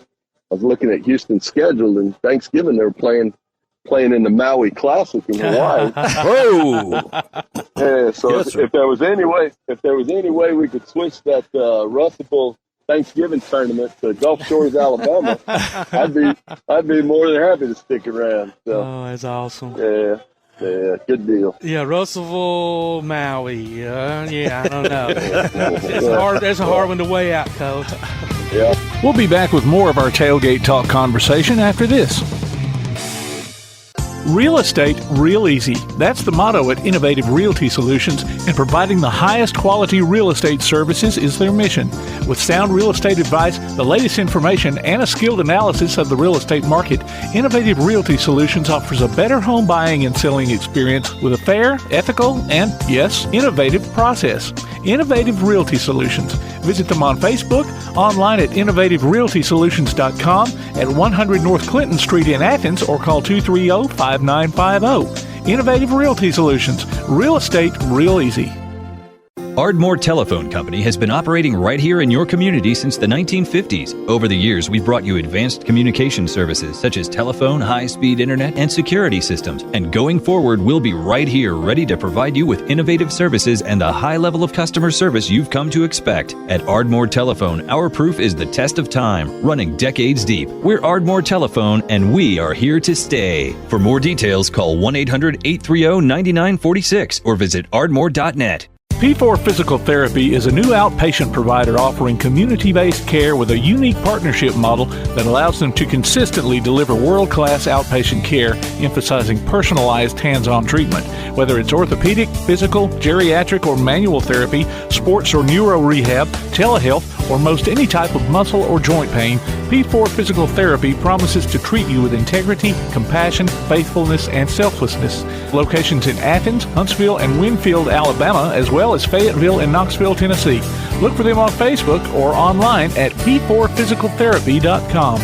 was looking at Houston's schedule, and Thanksgiving they were playing in the Maui Classic in Hawaii. Whoa! Yeah, so yes, if there was any way we could switch that Russellville Thanksgiving tournament to Gulf Shores, Alabama, I'd be more than happy to stick around. So, that's awesome. Yeah, good deal. Yeah, Russellville, Maui. I don't know. It's hard. That's a hard one to weigh out, Coach. Yeah. We'll be back with more of our Tailgate Talk conversation after this. Real estate, real easy. That's the motto at Innovative Realty Solutions, and providing the highest quality real estate services is their mission. With sound real estate advice, the latest information, and a skilled analysis of the real estate market, Innovative Realty Solutions offers a better home buying and selling experience with a fair, ethical, and, yes, innovative process. Innovative Realty Solutions. Visit them on Facebook, online at innovativerealtysolutions.com, at 100 North Clinton Street in Athens, or call 230-5950. Innovative Realty Solutions. Real estate, real easy. Ardmore Telephone Company has been operating right here in your community since the 1950s. Over the years, we've brought you advanced communication services such as telephone, high-speed internet, and security systems. And going forward, we'll be right here ready to provide you with innovative services and the high level of customer service you've come to expect. At Ardmore Telephone, our proof is the test of time, running decades deep. We're Ardmore Telephone, and we are here to stay. For more details, call 1-800-830-9946 or visit ardmore.net. P4 Physical Therapy is a new outpatient provider offering community-based care with a unique partnership model that allows them to consistently deliver world-class outpatient care, emphasizing personalized hands-on treatment. Whether it's orthopedic, physical, geriatric, or manual therapy, sports or neuro rehab, telehealth, or most any type of muscle or joint pain, P4 Physical Therapy promises to treat you with integrity, compassion, faithfulness, and selflessness. Locations in Athens, Huntsville, and Winfield, Alabama, as well as Fayetteville and Knoxville, Tennessee. Look for them on Facebook or online at p4physicaltherapy.com.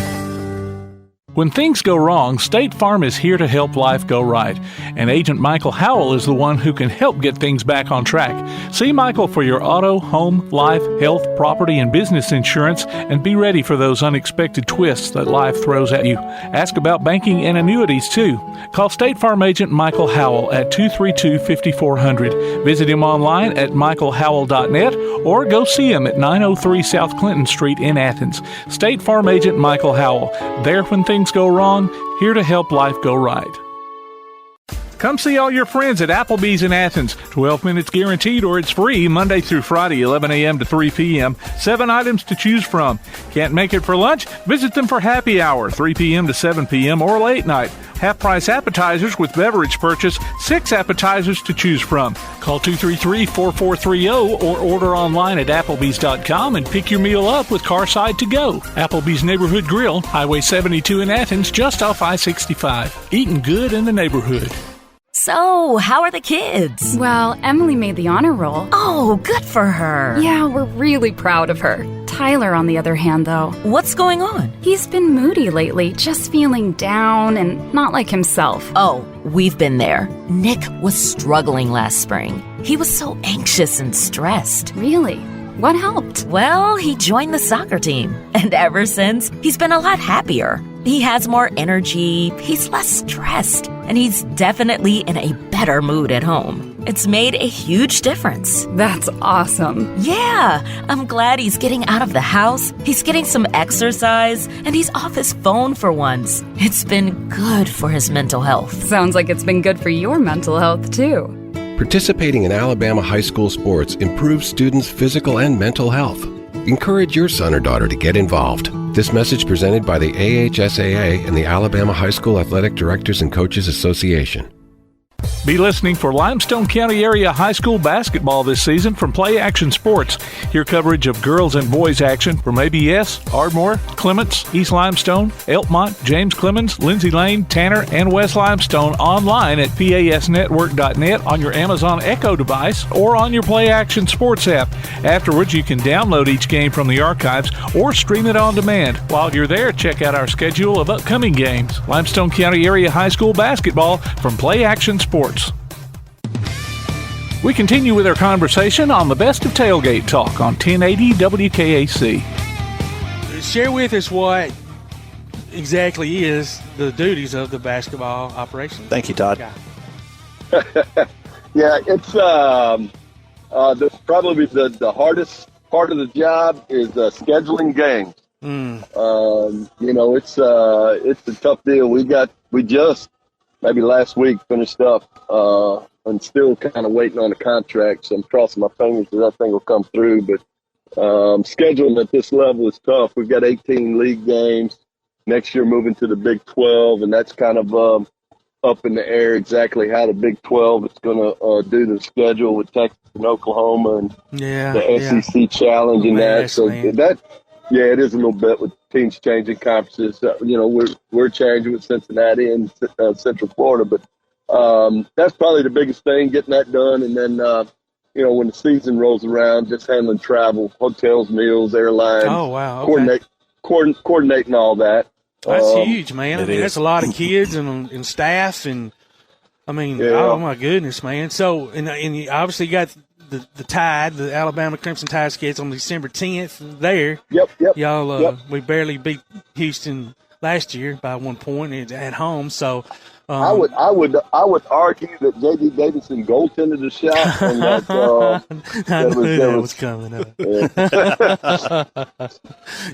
When things go wrong, State Farm is here to help life go right. And Agent Michael Howell is the one who can help get things back on track. See Michael for your auto, home, life, health, property, and business insurance, and be ready for those unexpected twists that life throws at you. Ask about banking and annuities, too. Call State Farm Agent Michael Howell at 232-5400. Visit him online at michaelhowell.net or go see him at 903 South Clinton Street in Athens. State Farm Agent Michael Howell. There when things go wrong, here to help life go right. Come see all your friends at Applebee's in Athens. 12 minutes guaranteed or it's free Monday through Friday, 11 a.m. to 3 p.m. 7 items to choose from. Can't make it for lunch? Visit them for happy hour, 3 p.m. to 7 p.m. or late night. Half-price appetizers with beverage purchase, 6 appetizers to choose from. Call 233-4430 or order online at applebees.com and pick your meal up with Carside to go. Applebee's Neighborhood Grill, Highway 72 in Athens, just off I-65. Eating good in the neighborhood. So, how are the kids? Well, Emily made the honor roll. Oh, good for her. Yeah, we're really proud of her. Tyler, on the other hand, though. What's going on? He's been moody lately, just feeling down and not like himself. Oh, we've been there. Nick was struggling last spring. He was so anxious and stressed. Really? What helped? Well, he joined the soccer team. And ever since, he's been a lot happier. He has more energy, he's less stressed, and he's definitely in a better mood at home. It's made a huge difference. That's awesome. Yeah, I'm glad he's getting out of the house, he's getting some exercise, and he's off his phone for once. It's been good for his mental health. Sounds like it's been good for your mental health, too. Participating in Alabama high school sports improves students' physical and mental health. Encourage your son or daughter to get involved. This message presented by the AHSAA and the Alabama High School Athletic Directors and Coaches Association. Be listening for Limestone County area high school basketball this season from Play Action Sports. Hear coverage of girls and boys action from ABS, Ardmore, Clements, East Limestone, Elkmont, James Clemens, Lindsay Lane, Tanner, and West Limestone online at pasnetwork.net on your Amazon Echo device or on your Play Action Sports app. Afterwards, you can download each game from the archives or stream it on demand. While you're there, check out our schedule of upcoming games. Limestone County area high school basketball from Play Action Sports. We continue with our conversation on the best of Tailgate Talk on 1080 WKAC. Share with us what exactly is the duties of the basketball operation. Thank you, Todd. Yeah, it's probably the hardest part of the job is scheduling games. It's a tough deal. We just maybe last week finished up and still kind of waiting on the contract, so I'm crossing my fingers that thing will come through. But scheduling at this level is tough. We've got 18 league games. Next year moving to the Big 12, and that's kind of up in the air exactly how the Big 12 is going to do the schedule with Texas and Oklahoma and the SEC challenge and that. So it is a little bit with teams changing conferences. We're changing with Cincinnati and Central Florida, but that's probably the biggest thing, getting that done. And then, when the season rolls around, just handling travel, hotels, meals, airlines. Oh, wow. Okay. Coordinating all that. That's huge, man. That's a lot of kids and staff, and oh my goodness, man. So, and you obviously got the Tide, the Alabama Crimson Tide schedule on December 10th. There, yep. Y'all, we barely beat Houston last year by 1 point at home. So I would argue that J.D. Davidson goaltended the shot, and that I knew that was coming up.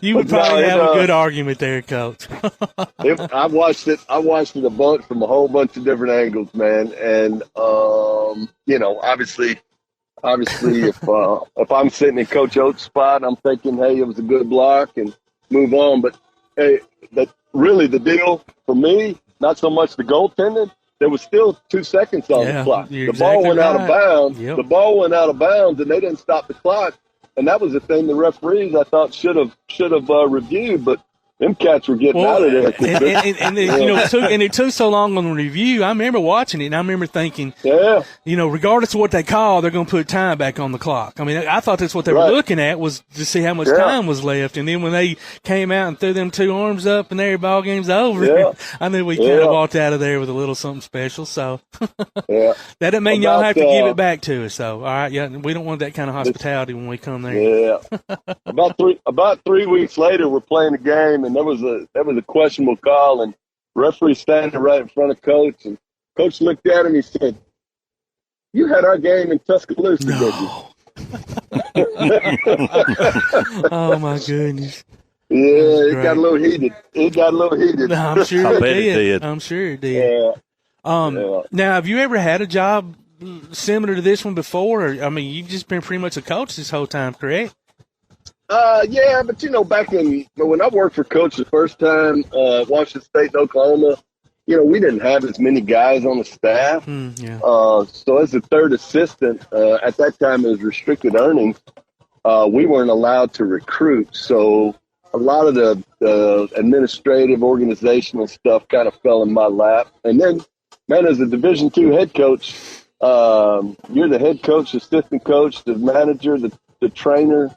You would probably have a good argument there, Coach. I watched it a bunch from a whole bunch of different angles, man, and obviously, if I'm sitting in Coach Oates' spot, I'm thinking, hey, it was a good block and move on. But hey, really the deal for me, not so much the goaltending. There was still 2 seconds on the clock. The ball went out of bounds. Yep. The ball went out of bounds, and they didn't stop the clock. And that was the thing the referees, I thought, should have reviewed. But them cats were getting out of there. And it took so long on the review. I remember watching it, and I remember thinking, regardless of what they call, they're going to put time back on the clock. I mean, I thought that's what they were looking at, was to see how much time was left. And then when they came out and threw them 2 arms up and their ball game's over, I knew we kind of walked out of there with a little something special. So that didn't mean y'all have to give it back to us. So, all right, we don't want that kind of hospitality when we come there. Yeah. About 3 weeks later, we're playing the game, and there was a questionable call, and referee standing right in front of Coach, and Coach looked at him. He said, "You had our game in Tuscaloosa, did you?" Oh my goodness! Yeah, it got a little heated. I'm sure it did. I'm sure it did. Now, have you ever had a job similar to this one before? Or, I mean, you've just been pretty much a coach this whole time, correct? Yeah, but back when I worked for Coach the first time, Washington State and Oklahoma, we didn't have as many guys on the staff. So as a third assistant, at that time it was restricted earnings. We weren't allowed to recruit, so a lot of the administrative, organizational stuff kind of fell in my lap. And then, man, as a Division II head coach, you're the head coach, assistant coach, the manager, the trainer,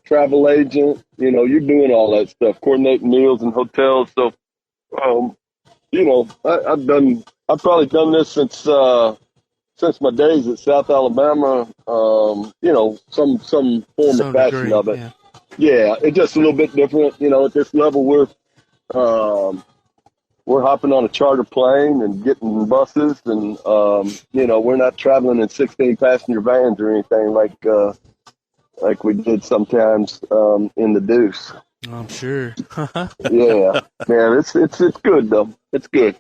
travel agent, you're doing all that stuff, coordinating meals and hotels. So, I've probably done this since my days at South Alabama. Some form or fashion of it. Yeah, it's just a little bit different. At this level, we're hopping on a charter plane and getting buses, and we're not traveling in 16 passenger vans or anything like we did sometimes in the Deuce. I'm sure. Yeah, it's good though. It's good.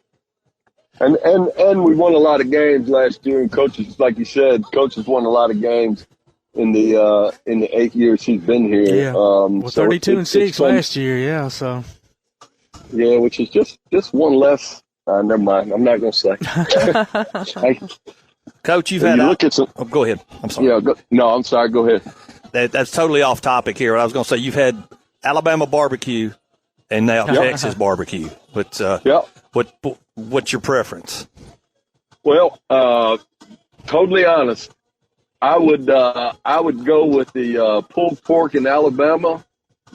And we won a lot of games last year. And coaches, like you said, coaches won a lot of games in the 8 years he's been here. Yeah. 32-6 last year. Yeah. So. Yeah, which is just one less. Never mind. I'm not going to say. Coach, you've had. Go ahead. I'm sorry. Yeah. I'm sorry. Go ahead. That's totally off topic here. I was going to say you've had Alabama barbecue and now Texas barbecue. But what's your preference? Well, totally honest, I would go with the pulled pork in Alabama,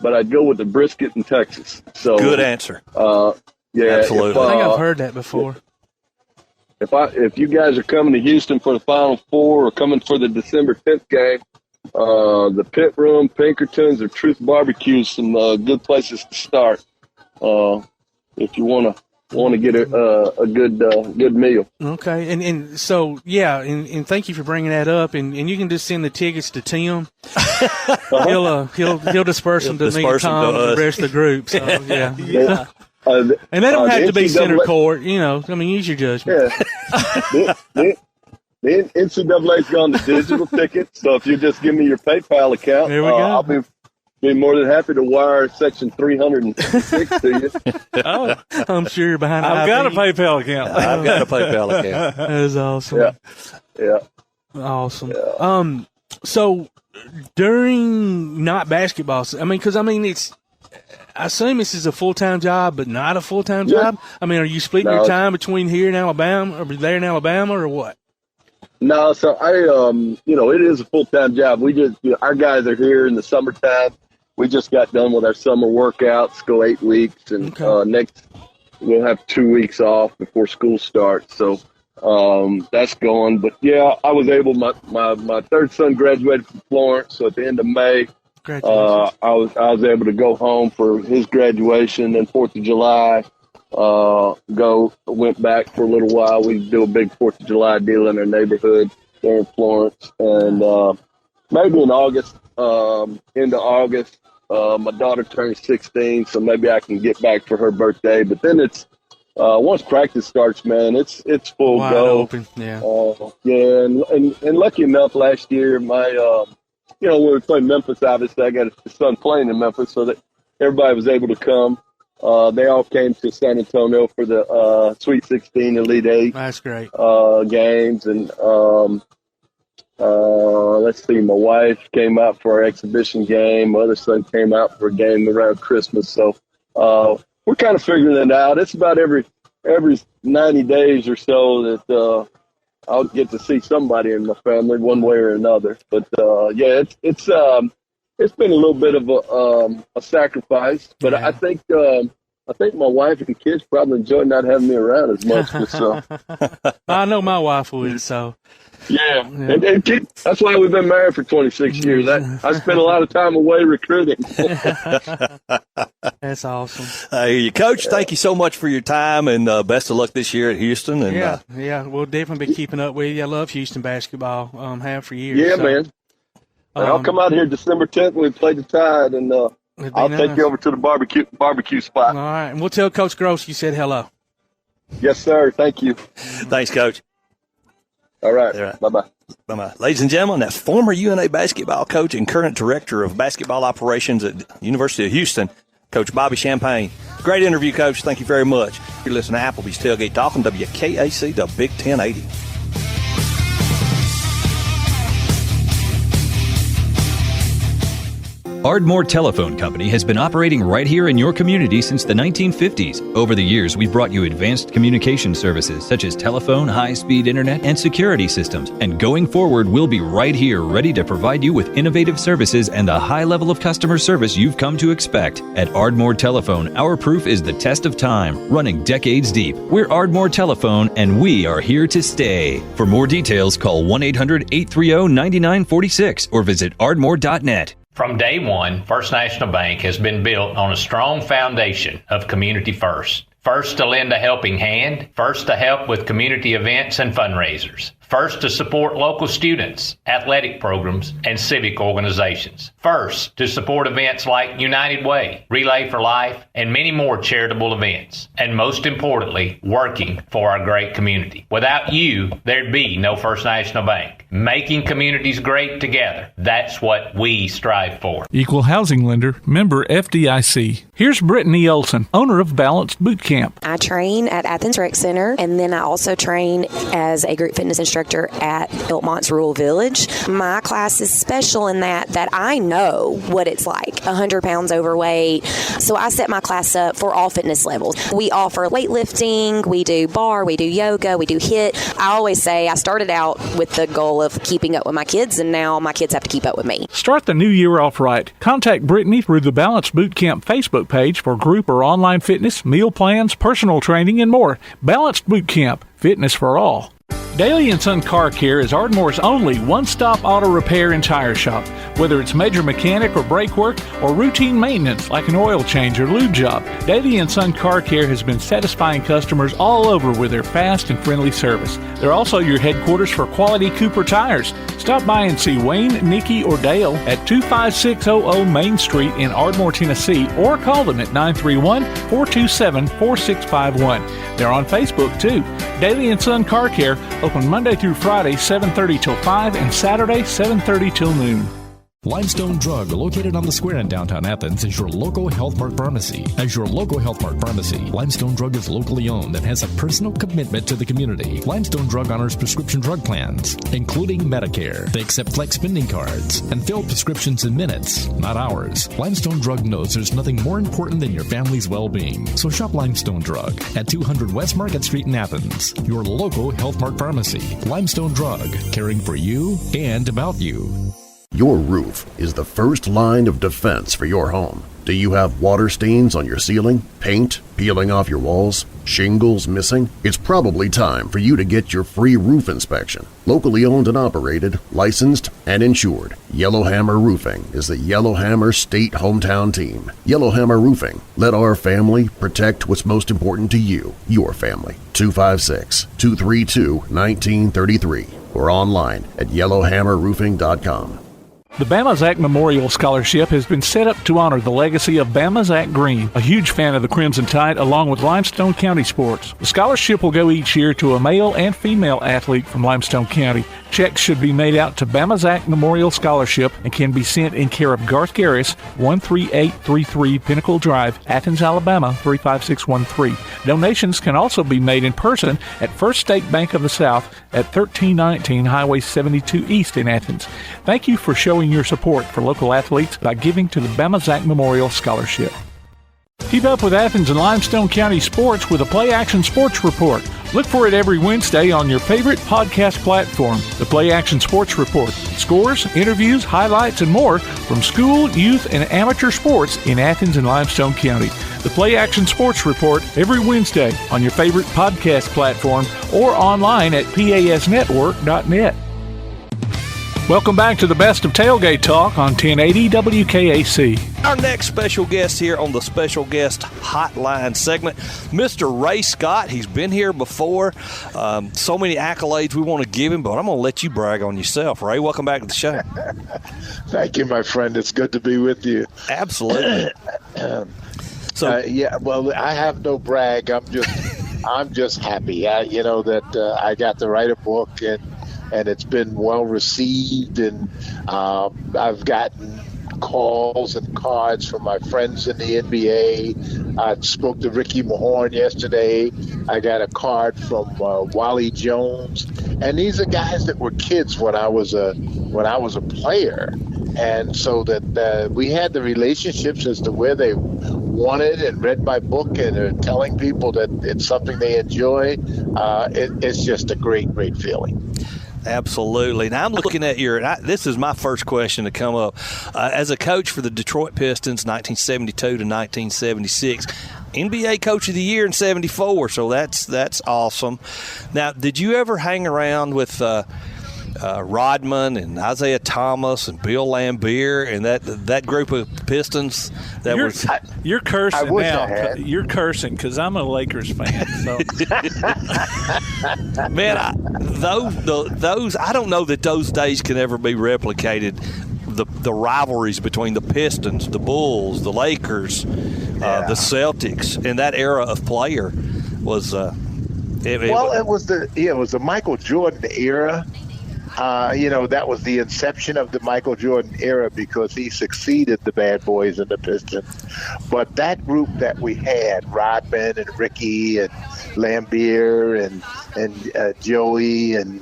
but I'd go with the brisket in Texas. So good answer. Yeah, absolutely. I think I've heard that before. If you guys are coming to Houston for the Final Four or coming for the December 10th game, the Pit Room, Pinkertons, or Truth Barbecue, some good places to start. If you want to get a good meal. Okay, and so and thank you for bringing that up. And you can just send the tickets to Tim. He'll disperse them to me and Tom and the rest of the group. So yeah. And they don't have to be center court. Use your judgment. Yeah. The NCAA's gone to digital tickets, so if you just give me your PayPal account, there we go. I'll be more than happy to wire Section 306 to you. Oh, I'm sure you're behind. I've got a PayPal account. I've got a PayPal account. That is awesome. Yeah. Awesome. Yeah. So during not basketball, I assume this is a full-time job, but not a full-time job. Are you splitting your time between here in Alabama, or there in Alabama, or what? No, so it is a full-time job. We just, our guys are here in the summertime. We just got done with our summer workouts, go 8 weeks, and next we'll have 2 weeks off before school starts. So that's going. But yeah, I was able. My third son graduated from Florence, so at the end of May, I was able to go home for his graduation. Then 4th of July, went back for a little while. We do a big 4th of July deal in our neighborhood there in Florence, and maybe in August, into August, my daughter turns 16, so maybe I can get back for her birthday. But then it's once practice starts, man, it's full wide go. Open. Yeah. And lucky enough, last year, my when we played Memphis, obviously I got a son playing in Memphis, so that everybody was able to come. They all came to San Antonio for the Sweet 16, Elite 8. That's great. Games. And let's see, my wife came out for our exhibition game. My other son came out for a game around Christmas. So we're kind of figuring it out. It's about every 90 days or so that I'll get to see somebody in my family one way or another. But it's been a little bit of a sacrifice. But yeah. I think my wife and kids probably enjoy not having me around as much. I know my wife would. So. Yeah. And that's why we've been married for 26 years. I spent a lot of time away recruiting. That's awesome. Hey, Coach, thank you so much for your time, and best of luck this year at Houston. And, we'll definitely be keeping up with you. I love Houston basketball, have for years. Yeah, so. Man. And I'll come out here December 10th when we play the Tide, and I'll take you over to the barbecue spot. All right, and we'll tell Coach Gross you said hello. Yes, sir. Thank you. Thanks, Coach. All right. Bye-bye. Bye-bye. Ladies and gentlemen, that former UNA basketball coach and current director of basketball operations at University of Houston, Coach Bobby Champagne. Great interview, Coach. Thank you very much. You're listening to Applebee's Tailgate Talk on WKAC, the Big 1080. Ardmore Telephone Company has been operating right here in your community since the 1950s. Over the years, we've brought you advanced communication services such as telephone, high-speed internet, and security systems. And going forward, we'll be right here ready to provide you with innovative services and the high level of customer service you've come to expect. At Ardmore Telephone, our proof is the test of time, running decades deep. We're Ardmore Telephone, and we are here to stay. For more details, call 1-800-830-9946 or visit ardmore.net. From day one, First National Bank has been built on a strong foundation of community first. First to lend a helping hand, first to help with community events and fundraisers, first to support local students, athletic programs, and civic organizations, first to support events like United Way, Relay for Life, and many more charitable events, and most importantly, working for our great community. Without you, there'd be no First National Bank. Making communities great together, that's what we strive for. Equal housing lender, member FDIC. Here's Brittany Olson, owner of Balanced Boot Camp. I train at Athens Rec Center, and then I also train as a group fitness instructor at Iltmont's Rural Village. My class is special in that I know what it's like, 100 pounds overweight. So I set my class up for all fitness levels. We offer weightlifting, we do bar, we do yoga, we do HIIT. I always say I started out with the goal of keeping up with my kids, and now my kids have to keep up with me. Start the new year off right. Contact Brittany through the Balanced Boot Camp Facebook page for group or online fitness, meal plans, personal training, and more. Balanced Boot Camp, fitness for all. Daly & Son Car Care is Ardmore's only one-stop auto repair and tire shop. Whether it's major mechanic or brake work or routine maintenance like an oil change or lube job, Daly & Son Car Care has been satisfying customers all over with their fast and friendly service. They're also your headquarters for quality Cooper tires. Stop by and see Wayne, Nikki, or Dale at 25600 Main Street in Ardmore, Tennessee, or call them at 931-427-4651. They're on Facebook, too. Daly & Son Car Care, open Monday through Friday, 7:30 till 5, and Saturday, 7:30 till noon. Limestone Drug, located on the square in downtown Athens, is your local Health Mart pharmacy. As your local Health Mart pharmacy, Limestone Drug is locally owned and has a personal commitment to the community. Limestone Drug honors prescription drug plans, including Medicare. They accept flex spending cards and fill prescriptions in minutes, not hours. Limestone Drug knows there's nothing more important than your family's well-being. So shop Limestone Drug at 200 West Market Street in Athens, your local Health Mart pharmacy. Limestone Drug, caring for you and about you. Your roof is the first line of defense for your home. Do you have water stains on your ceiling, paint peeling off your walls, shingles missing? It's probably time for you to get your free roof inspection. Locally owned and operated, licensed, and insured, Yellowhammer Roofing is the Yellowhammer State hometown team. Yellowhammer Roofing. Let our family protect what's most important to you, your family. 256-232-1933 or online at yellowhammerroofing.com. The Bama Zach Memorial Scholarship has been set up to honor the legacy of Bama Zach Green, a huge fan of the Crimson Tide, along with Limestone County sports. The scholarship will go each year to a male and female athlete from Limestone County. Checks should be made out to Bama Zach Memorial Scholarship and can be sent in care of Garth Garris, 13833 Pinnacle Drive, Athens, Alabama, 35613. Donations can also be made in person at First State Bank of the South at 1319 Highway 72 East in Athens. Thank you for showing your support for local athletes by giving to the Bama Zach Memorial Scholarship. Keep up with Athens and Limestone County sports with a Play Action Sports Report. Look for it every Wednesday on your favorite podcast platform. The Play Action Sports Report. Scores, interviews, highlights, and more from school, youth, and amateur sports in Athens and Limestone County. The Play Action Sports Report every Wednesday on your favorite podcast platform or online at pasnetwork.net. Welcome back to the best of Tailgate Talk on 1080 WKAC. Our next special guest here on the special guest hotline segment, Mr. Ray Scott. He's been here before. So many accolades we want to give him, but I'm going to let you brag on yourself, Ray. Welcome back to the show. Thank you, my friend. It's good to be with you. Absolutely. Yeah, well, I have no brag. I'm just happy. I got to write a book and it's been well received, and I've gotten calls and cards from my friends in the NBA. I spoke to Ricky Mahorn yesterday. I got a card from Wally Jones, and these are guys that were kids when I was a player, and so that we had the relationships as to where they wanted and read my book and are telling people that it's something they enjoy. It's just a great feeling. Absolutely. Now, I'm looking at this is my first question to come up. As a coach for the Detroit Pistons, 1972 to 1976, NBA Coach of the Year in 74, so that's awesome. Now, did you ever hang around with Rodman and Isaiah Thomas and Bill Laimbeer and that group of Pistons? You're cursing now. You're cursing because I'm a Lakers fan. So. Man, those I don't know that those days can ever be replicated. The rivalries between the Pistons, the Bulls, the Lakers, the Celtics, and that era of player was. It was the Michael Jordan era. That was the inception of the Michael Jordan era because he succeeded the Bad Boys and the Pistons. But that group that we had, Rodman and Ricky and Laimbeer and Joey and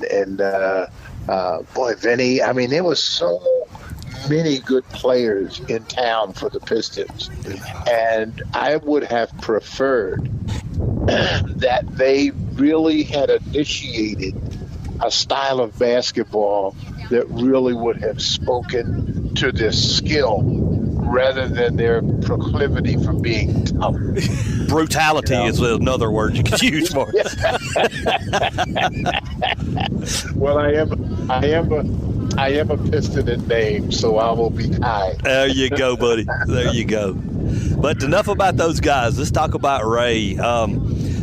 Vinny. I mean, there was so many good players in town for the Pistons. And I would have preferred that they really had initiated a style of basketball that really would have spoken to their skill rather than their proclivity for being tough. Brutality is another word you could use for it. Well, I am a Piston in name, so I will be kind. There you go, buddy. There you go. But enough about those guys. Let's talk about Ray.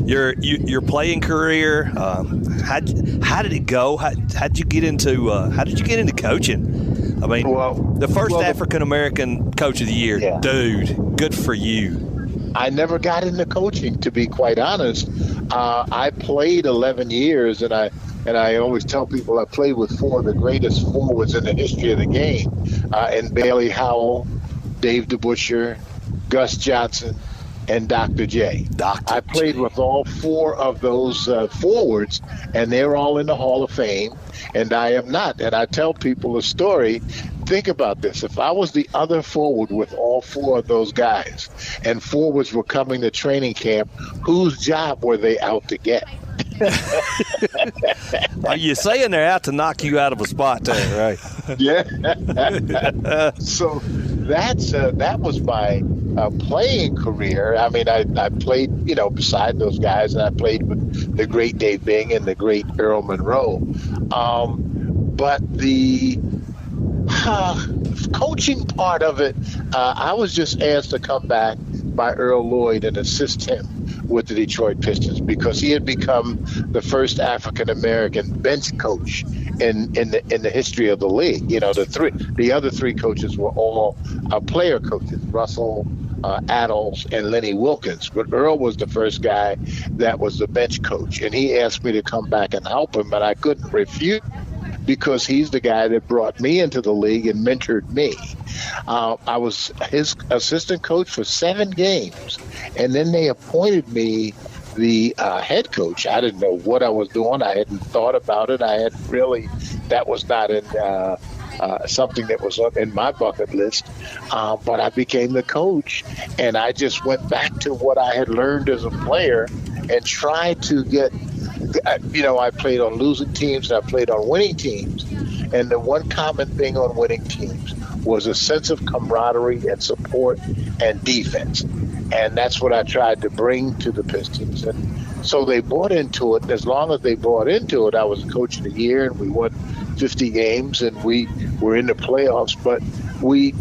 Your playing career. How did it go? How did you get into coaching? I mean, the first African American Coach of the Year, dude. Good for you. I never got into coaching, to be quite honest. I played 11 years, and I always tell people I played with four of the greatest forwards in the history of the game, and Bailey Howell, Dave DeBusschere, Gus Johnson, and Dr. J. I played with all four of those forwards, and they're all in the Hall of Fame, and I am not. And I tell people a story. Think about this. If I was the other forward with all four of those guys, and forwards were coming to training camp, whose job were they out to get? Are you saying they're out to knock you out of a spot there, right? Yeah. So that was my playing career. I mean, I played, beside those guys, and I played with the great Dave Bing and the great Earl Monroe. But the coaching part of it, I was just asked to come back by Earl Lloyd and assist him with the Detroit Pistons because he had become the first African American bench coach in the history of the league. The other three coaches were all player coaches: Russell, Adels, and Lenny Wilkins. But Earl was the first guy that was the bench coach, and he asked me to come back and help him, but I couldn't refuse, because he's the guy that brought me into the league and mentored me. I was his assistant coach for 7 games, and then they appointed me the head coach. I didn't know what I was doing. I hadn't thought about it. That was not in something that was in my bucket list. But I became the coach, and I just went back to what I had learned as a player and tried to get, I played on losing teams and I played on winning teams. And the one common thing on winning teams was a sense of camaraderie and support and defense. And that's what I tried to bring to the Pistons. And so they bought into it. And as long as they bought into it, I was coach of the year, and we won 50 games, and we were in the playoffs. But we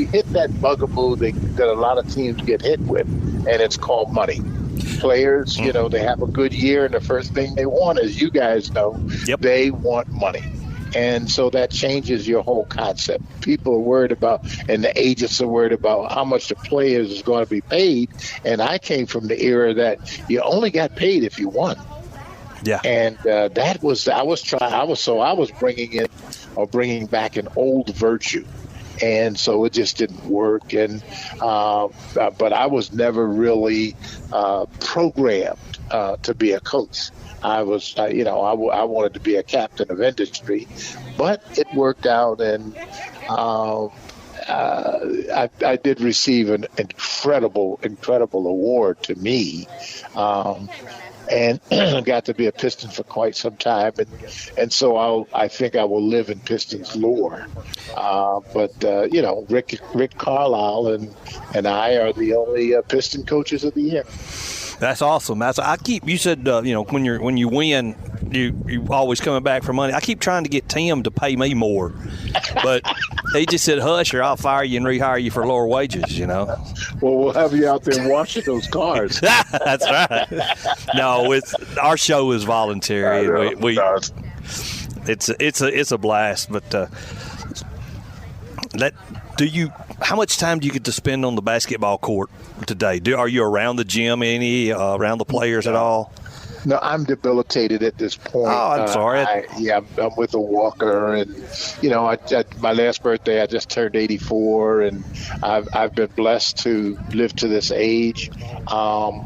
hit that bugaboo that a lot of teams get hit with, and it's called money. Players, they have a good year, and the first thing they want, as you guys know, they want money. And so that changes your whole concept. People are worried about, and the agents are worried about how much the players is going to be paid. And I came from the era that you only got paid if you won. Yeah. And I was bringing back an old virtue. And so it just didn't work. And but I was never really programmed to be a coach. I was, I wanted to be a captain of industry, but it worked out, and I did receive an incredible award to me, and got to be a Piston for quite some time, and so I think I will live in Pistons lore. But Rick Carlisle and I are the only Piston coaches of the year. That's awesome. You said when you win, you always coming back for money. I keep trying to get Tim to pay me more, but he just said, "Hush, or I'll fire you and rehire you for lower wages." Well, we'll have you out there washing those cars. That's right. No, our show is voluntary. It's a blast. But how much time do you get to spend on the basketball court today? Are you around the gym around the players at all? No, I'm debilitated at this point. Oh, I'm sorry. I'm with a walker, and my last birthday I just turned 84, and I've been blessed to live to this age. But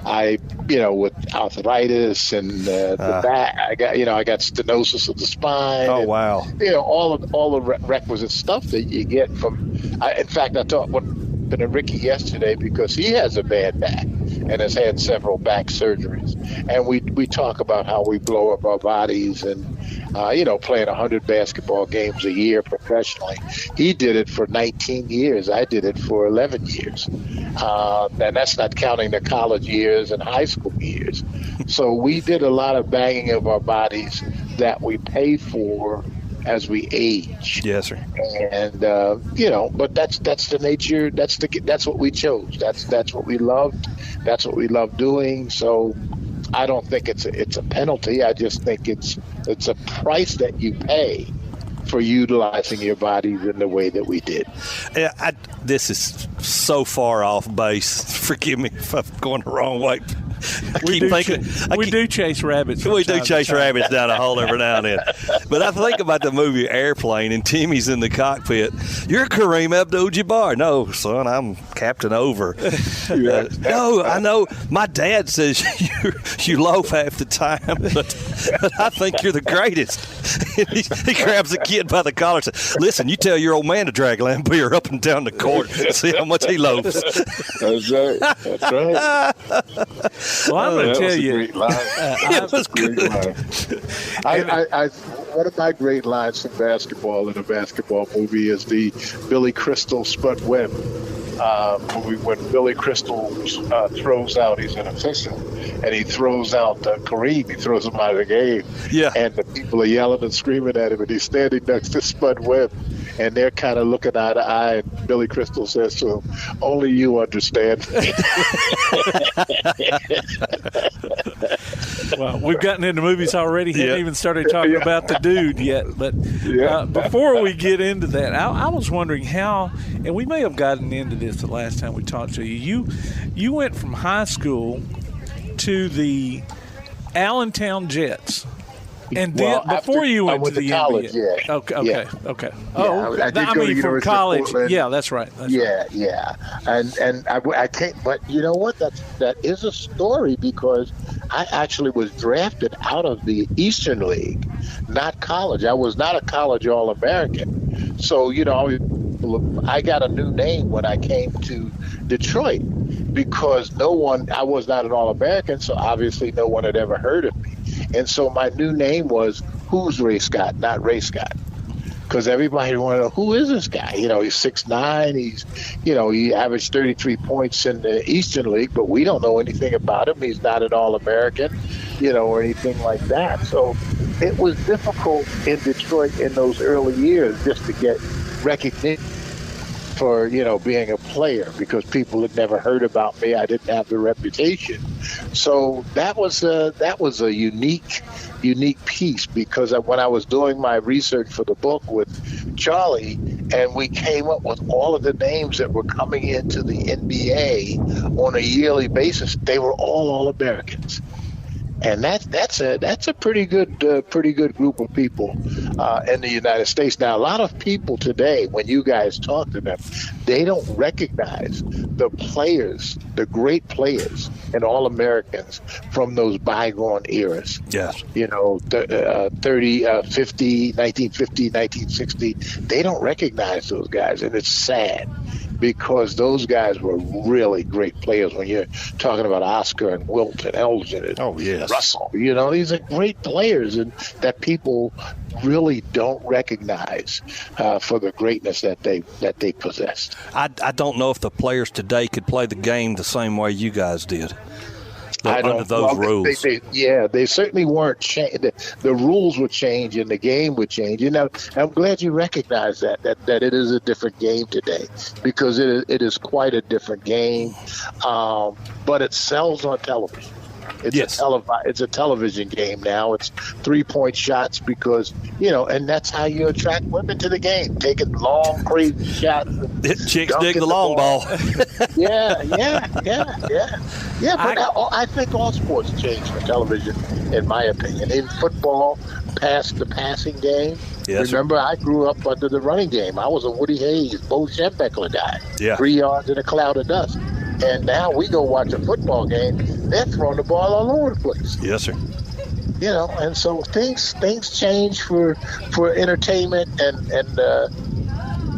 I, with arthritis and the back, I got stenosis of the spine. Oh, wow. All the requisite stuff that you get from. In fact, I talked to Ricky yesterday because he has a bad back and has had several back surgeries, and we talk about how we blow up our bodies and playing 100 basketball games a year professionally. He did it for 19 years. I did it for 11 years, and that's not counting the college years and high school years. So we did a lot of banging of our bodies that we pay for as we age. Yes, sir. And but that's the nature. That's what we chose. That's what we loved. That's what we love doing. So I don't think it's a penalty. I just think it's a price that you pay for utilizing your bodies in the way that we did. This is so far off base. Forgive me if I'm going the wrong way. We do chase rabbits. We do chase rabbits down a hole every now and then. But I think about the movie Airplane, and Timmy's in the cockpit. You're Kareem Abdul-Jabbar. No, son, I'm Captain Over. No, I know. My dad says you loaf half the time, but I think you're the greatest. He grabs the kid by the collar and says, "Listen, you tell your old man to drag Lambeer up and down the court and see how much he loafs." That's right. That's right. Well, I'm going to tell you. It was a great line. one of my great lines from basketball in a basketball movie is the Billy Crystal Spud Webb movie when Billy Crystal throws out, he's an official, and he throws out Kareem. He throws him out of the game. Yeah. And the people are yelling and screaming at him, and he's standing next to Spud Webb. And they're kind of looking eye to eye, and Billy Crystal says to him, "Only you understand." Well, we've gotten into movies already. He hadn't even started talking about the dude yet. But before we get into that, I was wondering how, and we may have gotten into this the last time we talked to you. You went from high school to the Allentown Jets. And then before you went to the college, NBA. yeah. Okay. Yeah. Oh, I mean, from college. Yeah, that's right. Yeah. And I can't. But you know what? That is a story because I actually was drafted out of the Eastern League, not college. I was not a college All-American. So I got a new name when I came to Detroit because I was not an All-American. So obviously no one had ever heard of me. And so my new name was Who's Ray Scott, not Ray Scott. Because everybody wanted to know, who is this guy? He's 6'9". He averaged 33 points in the Eastern League, but we don't know anything about him. He's not an All-American, or anything like that. So it was difficult in Detroit in those early years just to get recognition for, being a player because people had never heard about me. I didn't have the reputation. So that was a unique piece because when I was doing my research for the book with Charlie and we came up with all of the names that were coming into the NBA on a yearly basis, they were all All-Americans. And that's a pretty good group of people in the United States. Now, a lot of people today, when you guys talk to them, they don't recognize the players, the great players and All-Americans from those bygone eras. Yes. 1950, 1960. They don't recognize those guys, and it's sad. Because those guys were really great players when you're talking about Oscar and Wilt and Elgin and Russell. These are great players and that people really don't recognize for the greatness that they possessed. I don't know if the players today could play the game the same way you guys did. Under those rules. They certainly weren't changed. The rules would change and the game would change. I'm glad you recognize that it is a different game today because it is quite a different game, but it sells on television. It's a television game now. It's 3-point shots because, and that's how you attract women to the game. Taking long, crazy shots. Chicks dig the long ball. Yeah. But I think all sports change for television, in my opinion. In football, past the passing game. Yes, remember, I grew up under the running game. I was a Woody Hayes, Bo Schembechler guy. 3 yards in a cloud of dust. And now we go watch a football game, they're throwing the ball all over the place. Yes, sir. And so things change for entertainment and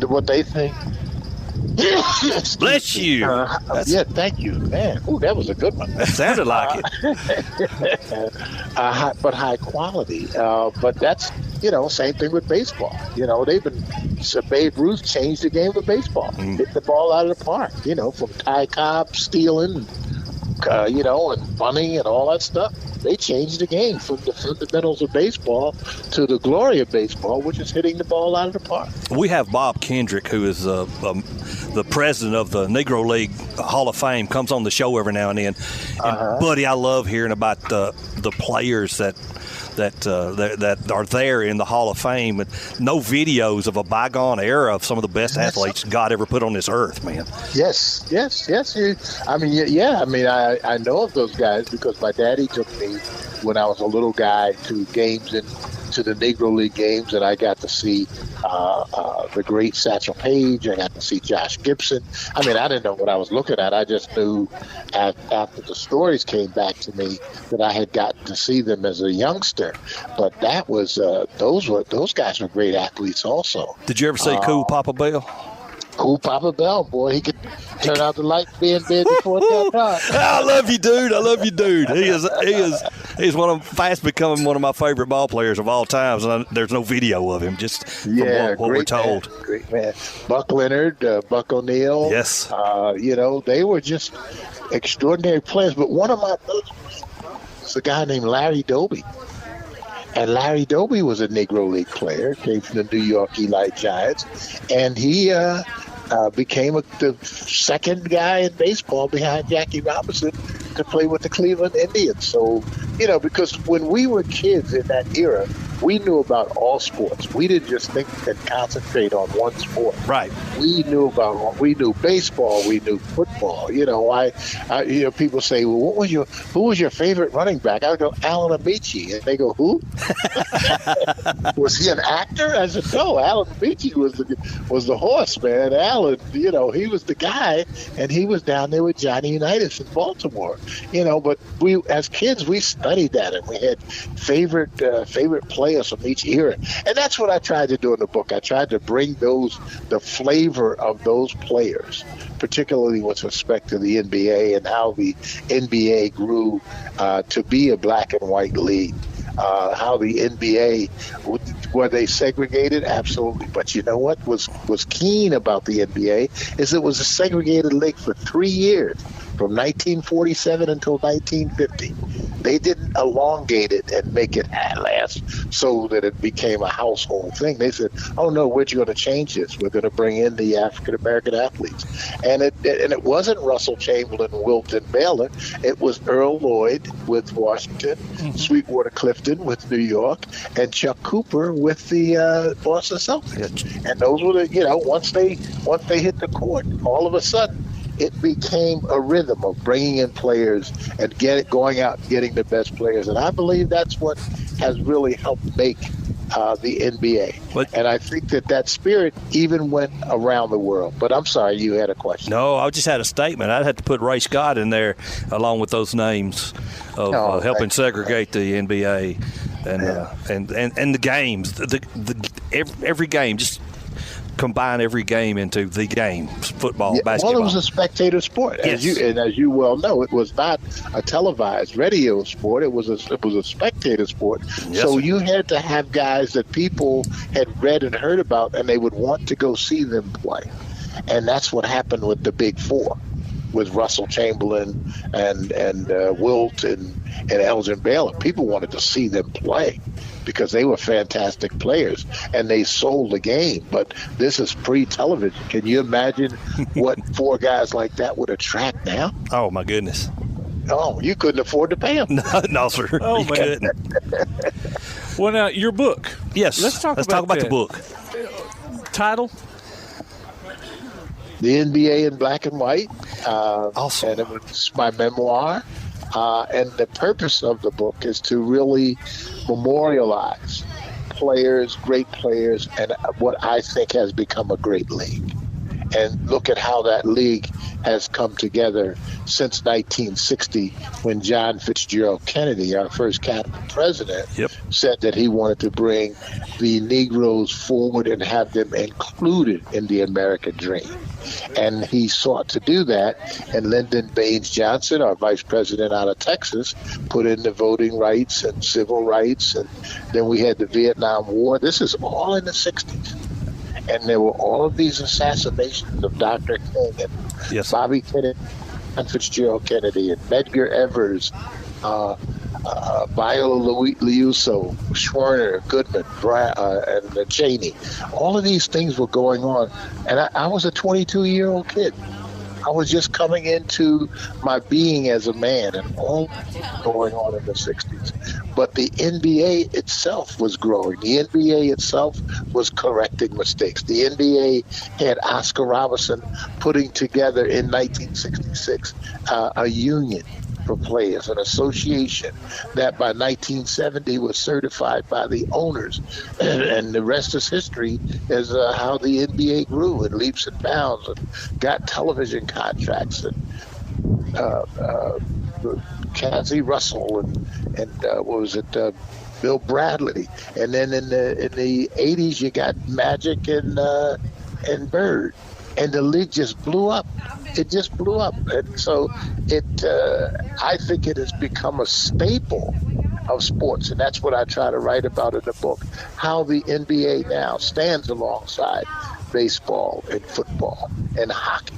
what they think. Bless you. Thank you, man. Ooh, that was a good one. That sounded like it. But high quality. But that's same thing with baseball. Babe Ruth changed the game of baseball. Hit the ball out of the park. From Ty Cobb stealing, and bunny and all that stuff. They changed the game from the fundamentals of baseball to the glory of baseball, which is hitting the ball out of the park. We have Bob Kendrick, who is the president of the Negro League Hall of Fame, comes on the show every now and then. And buddy, I love hearing about the players that are there in the Hall of Fame. And no videos of a bygone era of some of the best athletes God ever put on this earth, man. Yes. I know of those guys because my daddy took me when I was a little guy to games to the Negro League games, and I got to see the great Satchel Paige. I got to see Josh Gibson. I didn't know what I was looking at. I just knew after the stories came back to me that I had gotten to see them as a youngster. But that was those guys were great athletes also. Did you ever see Cool Papa Bell? Cool Papa Bell, boy, he could turn out the lights, be in bed before that time. I love you, dude. He is He's fast becoming one of my favorite ball players of all times, and there's no video of him, just from what we're told. Man, great man. Buck Leonard, Buck O'Neill. Yes. They were just extraordinary players. But one of my favorites was a guy named Larry Doby. And Larry Doby was a Negro League player, came from the New York Eli Giants, and he became the second guy in baseball behind Jackie Robinson to play with the Cleveland Indians. So, because when we were kids in that era, we knew about all sports. We didn't just think and concentrate on one sport. Right. We knew baseball. We knew football. People say, well, who was your favorite running back? I go, Alan Amici. And they go, who? Was he an actor? I said, no, Alan Amici was the horse, man. Alan, he was the guy, and he was down there with Johnny Unitas in Baltimore. But we, as kids, we studied that, and we had favorite players from each era. And that's what I tried to do in the book. I tried to bring the flavor of those players, particularly with respect to the NBA and how the NBA grew to be a black and white league. How the NBA, were they segregated? Absolutely. But you know what was keen about the NBA is it was a segregated league for 3 years, from 1947 until 1950. They didn't elongate it and make it last so that it became a household thing. They said, oh, no, we're going to change this. We're going to bring in the African-American athletes. And it wasn't Russell Chamberlain, Wilt, and Baylor. It was Earl Lloyd with Washington, Sweetwater Clifton with New York, and Chuck Cooper with the Boston Celtics. And those were once they hit the court, all of a sudden, it became a rhythm of bringing in players and going out and getting the best players. And I believe that's what has really helped make the NBA. And I think that spirit even went around the world. But I'm sorry, you had a question. No, I just had a statement. I'd have to put Ray Scott in there along with those names of helping segregate the NBA and the games. Every game, just combine every game into the game, football, basketball. Well, it was a spectator sport, as you well know. It was not a televised radio sport. It was a spectator sport. Yes, so you had to have guys that people had read and heard about, and they would want to go see them play. And that's what happened with the Big Four, with Russell Chamberlain and Wilt and Elgin Baylor. People wanted to see them play because they were fantastic players and they sold the game. But this is pre-television. Can you imagine what four guys like that would attract now? Oh, my goodness. Oh, you couldn't afford to pay them. No, sir. Oh, my goodness. Well, now, your book. Yes. Let's talk about the book. Title? The NBA in Black and White. Awesome. And it was my memoir. And the purpose of the book is to really memorialize players, great players, and what I think has become a great league. And look at how that league has come together since 1960, when John Fitzgerald Kennedy, our first cabinet president, said that he wanted to bring the Negroes forward and have them included in the American dream. And he sought to do that, and Lyndon Baines Johnson, our vice president out of Texas, put in the voting rights and civil rights, and then we had the Vietnam War. This is all in the 60s. And there were all of these assassinations of Dr. King and Bobby Kennedy, and Fitzgerald Kennedy, and Medgar Evers, Viola Liuzzo, Schwerner, Goodman, and Cheney. All of these things were going on. And I was a 22-year-old kid. I was just coming into my being as a man, and all going on in the 60s. But the NBA itself was growing. The NBA itself was correcting mistakes. The NBA had Oscar Robertson putting together in 1966 a union for players, an association that by 1970 was certified by the owners. And the rest is history, is how the NBA grew in leaps and bounds and got television contracts, and Cassie Russell and what was it, Bill Bradley, and then in the 80s you got Magic and Bird, and the league just blew up. It just blew up, and so I think it has become a staple of sports, and that's what I try to write about in the book, how the NBA now stands alongside baseball and football and hockey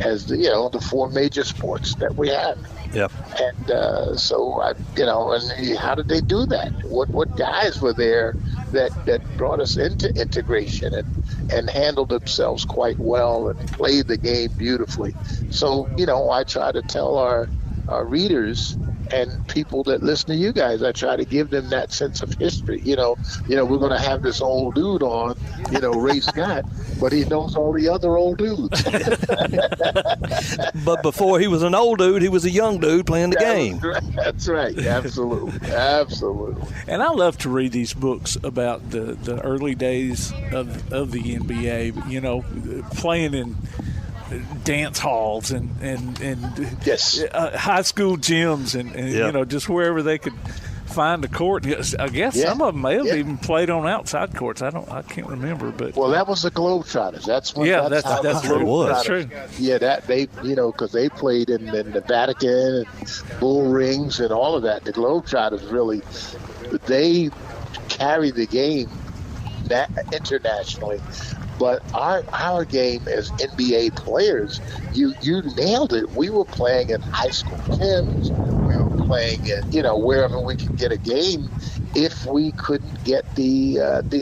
as the four major sports that we have. Yep. And so and how did they do that? What guys were there that brought us into integration and handled themselves quite well and played the game beautifully? So I try to tell our readers and people that listen to you guys, I try to give them that sense of history. We're going to have this old dude on, Ray Scott, but he knows all the other old dudes. But before he was an old dude, he was a young dude playing the game. That's right. Absolutely. Absolutely. And I love to read these books about the early days of the NBA, playing in dance halls and yes, high school gyms and just wherever they could find a court. I guess some of them may have even played on outside courts. I can't remember, but that was the Globetrotters. That's what. That's what it was. That's true. Yeah, that they because they played in the Vatican and Bull Rings and all of that. The Globetrotters really they carried the game internationally. But our game as NBA players, you nailed it. We were playing in high school gyms. We were playing in wherever we could get a game if we couldn't get the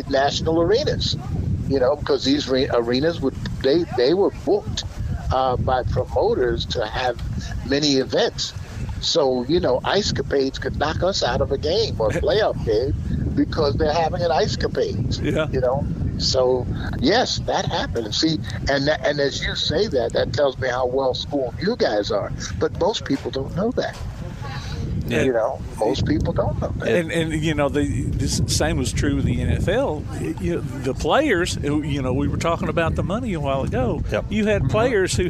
national arenas. Because these arenas they were booked by promoters to have many events. So ice capades could knock us out of a game or playoff game because they're having an ice capades. Yeah. So yes, that happened. See, and as you say that tells me how well schooled you guys are. But most people don't know that. Yeah. Most people don't know that. And this same was true with the NFL. The players, we were talking about the money a while ago. Yep. You had players who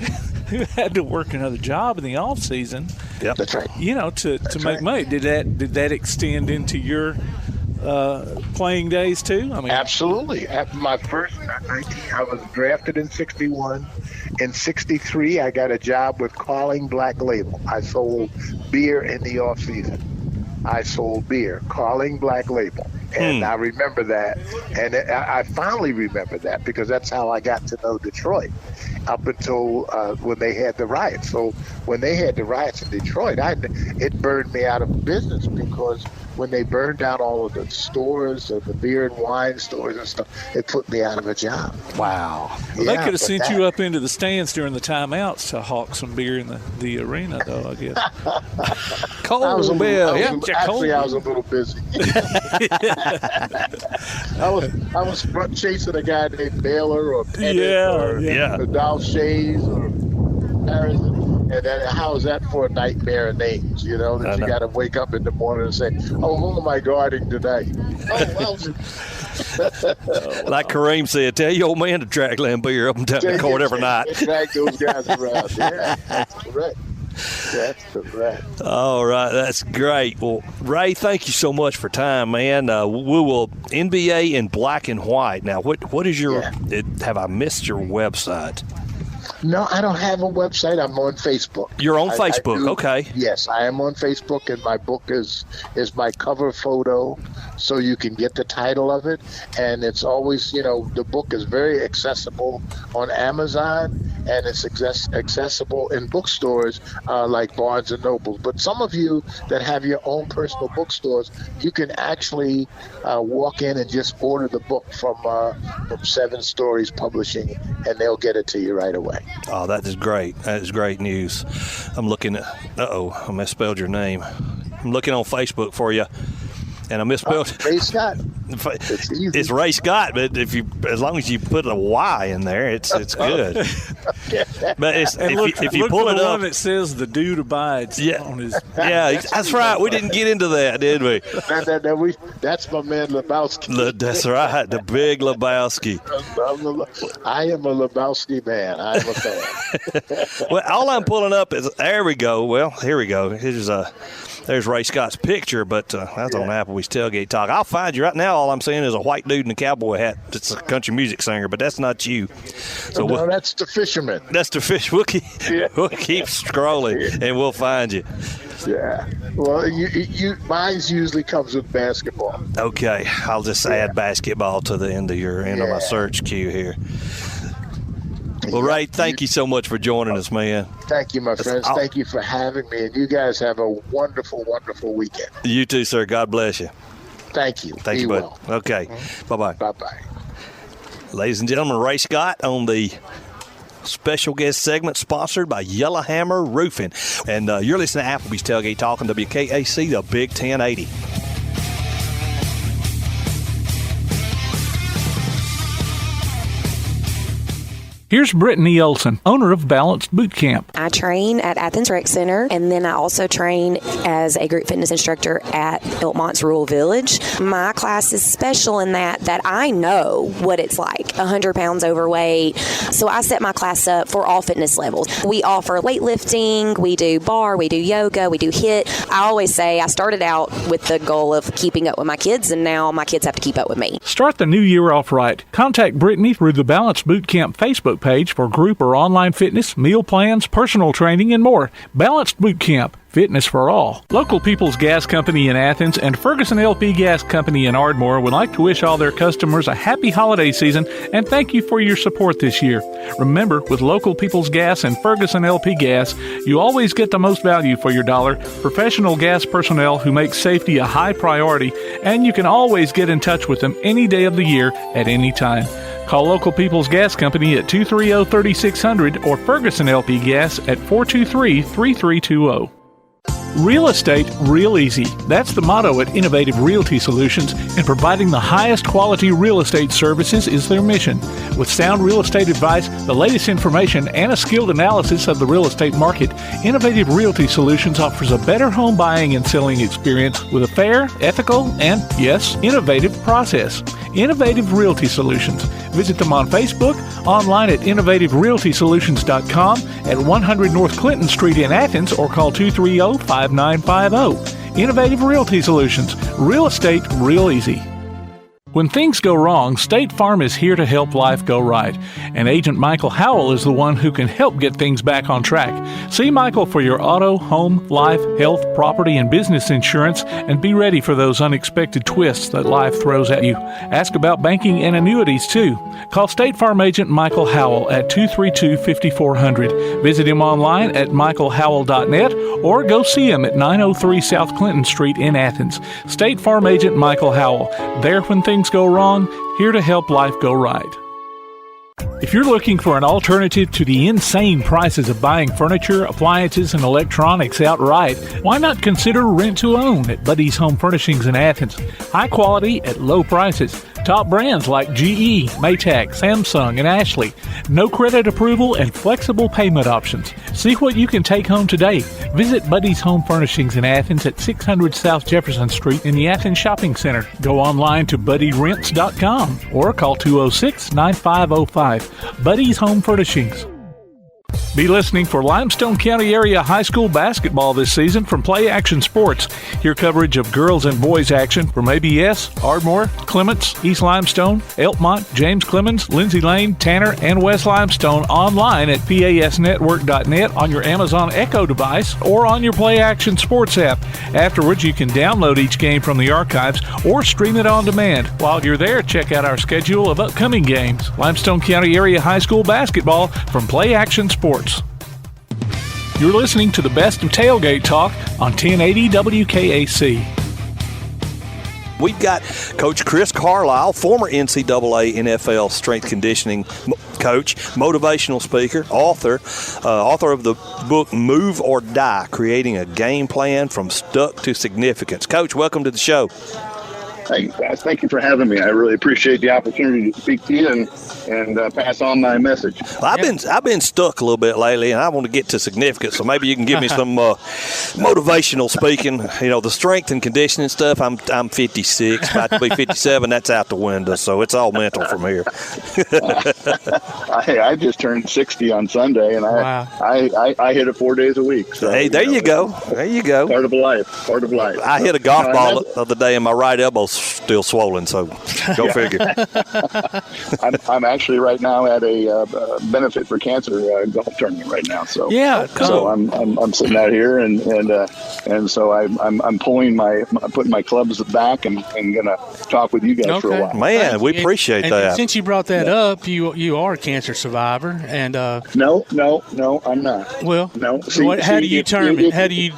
had to work another job in the off season. Yep, that's right. To make money. Did that extend into your playing days too? I mean, absolutely. After my first 19, I was drafted in 61. In 63, I got a job with Carlisle Black Label. I sold beer in the off season. I sold beer, Carlisle Black Label. And I remember that. And I finally remember that because that's how I got to know Detroit up until when they had the riots. So when they had the riots in Detroit, it burned me out of business because when they burned down all of the stores, the beer and wine stores and stuff, it put me out of a job. Wow. Well, they could have sent you up into the stands during the timeouts to hawk some beer in the arena, though, I guess. I was a little busy. I was chasing a guy named Baylor or Pettit or Dalshays or Harrison. And then how is that for a nightmare of names, that you got to wake up in the morning and say, oh, who am I guarding tonight? Like Kareem said, tell your old man to drag Lambeer up and down the court every night. Drag those guys around. Yeah, that's correct. That's correct. All right, that's great. Well, Ray, thank you so much for time, man. We will NBA in black and white. Now, what is your? Have I missed your website? No, I don't have a website. I'm on Facebook. You're on Facebook, okay. Yes, I am on Facebook, and my book is my cover photo, so you can get the title of it. And it's always, the book is very accessible on Amazon, and it's accessible in bookstores like Barnes & Noble. But some of you that have your own personal bookstores, you can actually walk in and just order the book from 7 Stories Publishing, and they'll get it to you right away. Oh, that is great. That is great news. I'm looking at, I misspelled your name. I'm looking on Facebook for you, and I misspelled. Ray Scott. It's Ray Scott, but as long as you put a Y in there, it's good. But if you pull it up, it says the dude abides. On his. Yeah, that's right. We didn't get into that, did we? That's my man Lebowski. That's right, the big Lebowski. I am a Lebowski man. I'm a fan. Well, all I'm pulling up is there we go. Well, here we go. There's Ray Scott's picture, but that's on Applebee's Tailgate Talk. I'll find you right now. All I'm seeing is a white dude in a cowboy hat. It's a country music singer, but that's not you. So that's the fish fisherman. That's the fish. We'll keep scrolling, and we'll find you. Yeah. Well, mine usually comes with basketball. Okay, I'll just add basketball to the end of my search queue here. Well, Ray, thank you so much for joining us, man. Thank you, my friends. Thank you for having me, and you guys have a wonderful, wonderful weekend. You too, sir. God bless you. Thank you. Thank you, bud. Well. Okay. Bye-bye. Bye-bye. Ladies and gentlemen, Ray Scott on the special guest segment sponsored by Yellowhammer Roofing. And you're listening to Applebee's Tailgate Talk on WKAC, the Big 1080. Here's Brittany Olson, owner of Balanced Boot Camp. I train at Athens Rec Center, and then I also train as a group fitness instructor at Elkmont's Rural Village. My class is special in that I know what it's like, 100 pounds overweight. So I set my class up for all fitness levels. We offer weightlifting, we do bar, we do yoga, we do HIIT. I always say I started out with the goal of keeping up with my kids, and now my kids have to keep up with me. Start the new year off right. Contact Brittany through the Balanced Boot Camp Facebook page for group or online fitness, meal plans, personal training, and more. Balanced Boot Camp. Fitness for all. Local People's Gas Company in Athens and Ferguson LP Gas Company in Ardmore would like to wish all their customers a happy holiday season and thank you for your support this year. Remember, with Local People's Gas and Ferguson LP Gas, you always get the most value for your dollar, professional gas personnel who make safety a high priority, and you can always get in touch with them any day of the year at any time. Call Local People's Gas Company at 230-3600 or Ferguson LP Gas at 423-3320. Real estate, real easy. That's the motto at Innovative Realty Solutions, and providing the highest quality real estate services is their mission. With sound real estate advice, the latest information, and a skilled analysis of the real estate market, Innovative Realty Solutions offers a better home buying and selling experience with a fair, ethical, and, yes, innovative process. Innovative Realty Solutions. Visit them on Facebook, online at innovativerealtysolutions.com, at 100 North Clinton Street in Athens, or call 230-5950. Innovative Realty Solutions. Real estate, real easy. When things go wrong, State Farm is here to help life go right. And Agent Michael Howell is the one who can help get things back on track. See Michael for your auto, home, life, health, property, and business insurance, and be ready for those unexpected twists that life throws at you. Ask about banking and annuities, too. Call State Farm Agent Michael Howell at 232-5400. Visit him online at michaelhowell.net or go see him at 903 South Clinton Street in Athens. State Farm Agent Michael Howell. There when things go wrong, here to help life go right. If you're looking for an alternative to the insane prices of buying furniture, appliances, and electronics outright, why not consider rent-to-own at Buddy's Home Furnishings in Athens? High quality at low prices. Top brands like GE, Maytag, Samsung, and Ashley. No credit approval and flexible payment options. See what you can take home today. Visit Buddy's Home Furnishings in Athens at 600 South Jefferson Street in the Athens Shopping Center. Go online to buddyrents.com or call 206-9505. Buddy's Home Furnishings. Be listening for Limestone County Area High School basketball this season from Play Action Sports. Hear coverage of girls and boys action from ABS, Ardmore, Clements, East Limestone, Elkmont, James Clemens, Lindsay Lane, Tanner, and West Limestone online at pasnetwork.net on your Amazon Echo device or on your Play Action Sports app. Afterwards, you can download each game from the archives or stream it on demand. While you're there, check out our schedule of upcoming games. Limestone County Area High School basketball from Play Action Sports. You're listening to the best of Tailgate Talk on 1080 WKAC. We've got Coach Chris Carlisle, former NCAA NFL strength conditioning coach, motivational speaker, author of the book Move or Die, Creating a Game Plan from Stuck to Significance. Coach, welcome to the show. Thanks, guys. Thank you for having me. I really appreciate the opportunity to speak to you and pass on my message. Well, I've been stuck a little bit lately, and I want to get to significance. So maybe you can give me some motivational speaking. You know, the strength and conditioning stuff. I'm 56, about to be 57. That's out the window. So it's all mental from here. I just turned 60 on Sunday, and I hit it 4 days a week. So, hey, there you go. There you go. Part of life. I hit a golf ball the other day, and my right elbow still swollen, so go figure. I'm actually right now at a benefit for cancer golf tournament right now. So so I'm sitting out here and so I'm putting my clubs back and gonna talk with you guys for a while. Man, we appreciate that. And since you brought that up, you are a cancer survivor, and no, I'm not. Well, no. How do you term it? How do you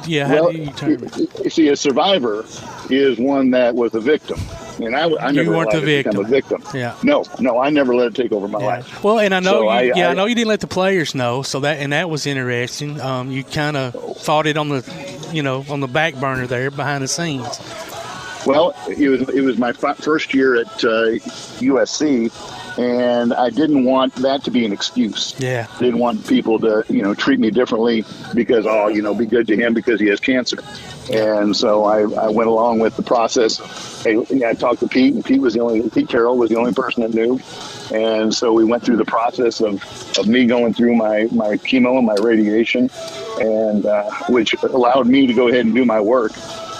term it? See, a survivor is one that was a victim. And I never weren't allowed the to become a victim. Yeah. No, I never let it take over my life. Well, and I know, So I know you didn't let the players know. So that was interesting. You kind of fought it on the back burner there behind the scenes. Well, it was my first year at USC, and I didn't want that to be an excuse. Yeah. I didn't want people to treat me differently because be good to him because he has cancer. And so I went along with the process. Hey, I talked to Pete, and Pete Carroll was the only person that knew. And so we went through the process of me going through my chemo and my radiation, and which allowed me to go ahead and do my work,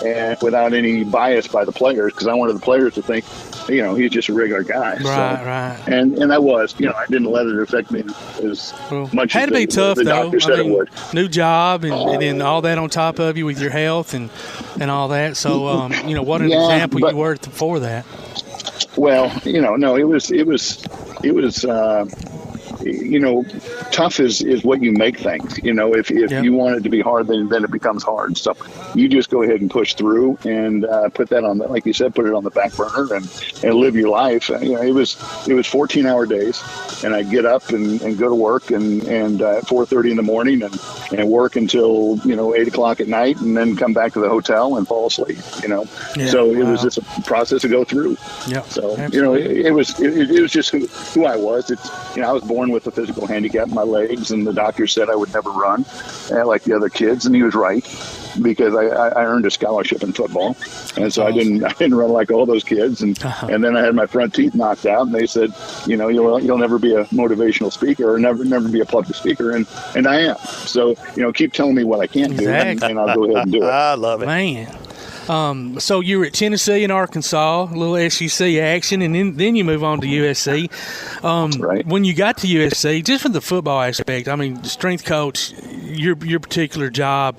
and without any bias by the players, because I wanted the players to think, he's just a regular guy. Right. And I was, I didn't let it affect me as much had as to be tough, the though. doctor said it would. New job and then all that on top of you with your health and all that. So, what an example you were for that. Well, no, it was tough is what you make things. If you want it to be hard, then it becomes hard. So you just go ahead and push through and put that on, like you said, put it on the back burner and live your life. It was 14-hour days, and I get up and go to work and at 4:30 in the morning and work until 8 o'clock at night, and then come back to the hotel and fall asleep. So it was just a process to go through. Yeah. So it was just who I was. I was born with a physical handicap in my legs, and the doctor said I would never run like the other kids, and he was right, because I earned a scholarship in football, and so I didn't run like all those kids, and then I had my front teeth knocked out, and they said, you'll never be a motivational speaker or never be a public speaker, and I am. So keep telling me what I can't do, and I'll go ahead and do it. I love it, man. So you were at Tennessee and Arkansas, a little SEC action, and then you move on to USC. Right. When you got to USC, just from the football aspect, strength coach, your particular job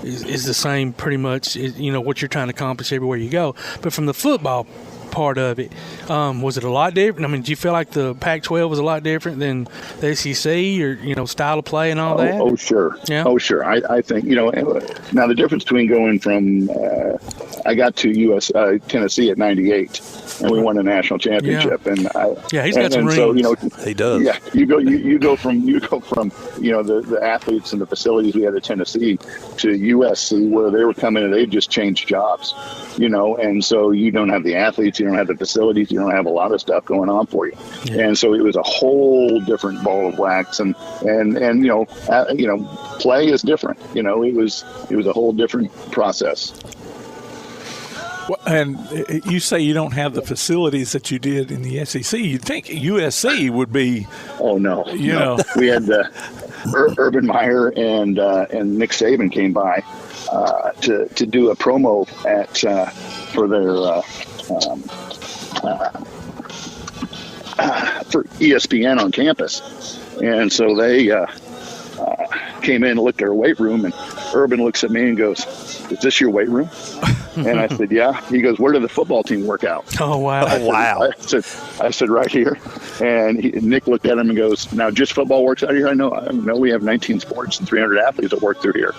is the same pretty much, what you're trying to accomplish everywhere you go. But from the football part of it, was it a lot different? Do you feel like the Pac-12 was a lot different than the SEC, or style of play and all that? Oh, sure. Yeah. Oh, sure. I think now the difference between going from I got to Tennessee at 98, and we won a national championship, and he's got some rings. So he does. Yeah, you go from the athletes and the facilities we had at Tennessee to USC, where they were coming and they just changed jobs, and so you don't have the athletes, you don't have the facilities, you don't have a lot of stuff going on for you, and so it was a whole different ball of wax, and play is different. It was a whole different process. Well, and you say you don't have the facilities that you did in the SEC. You'd think USC would be. Oh no! We had Urban Meyer and Nick Saban came by to do a promo for their for ESPN on campus, and so they came in and looked at our weight room, and Urban looks at me and goes, "Is this your weight room?" And I said, "Yeah." He goes, "Where did the football team work out?" Oh, wow. I said, "Right here." And Nick looked at him and goes, "Now just football works out here?" I know we have 19 sports and 300 athletes that work through here.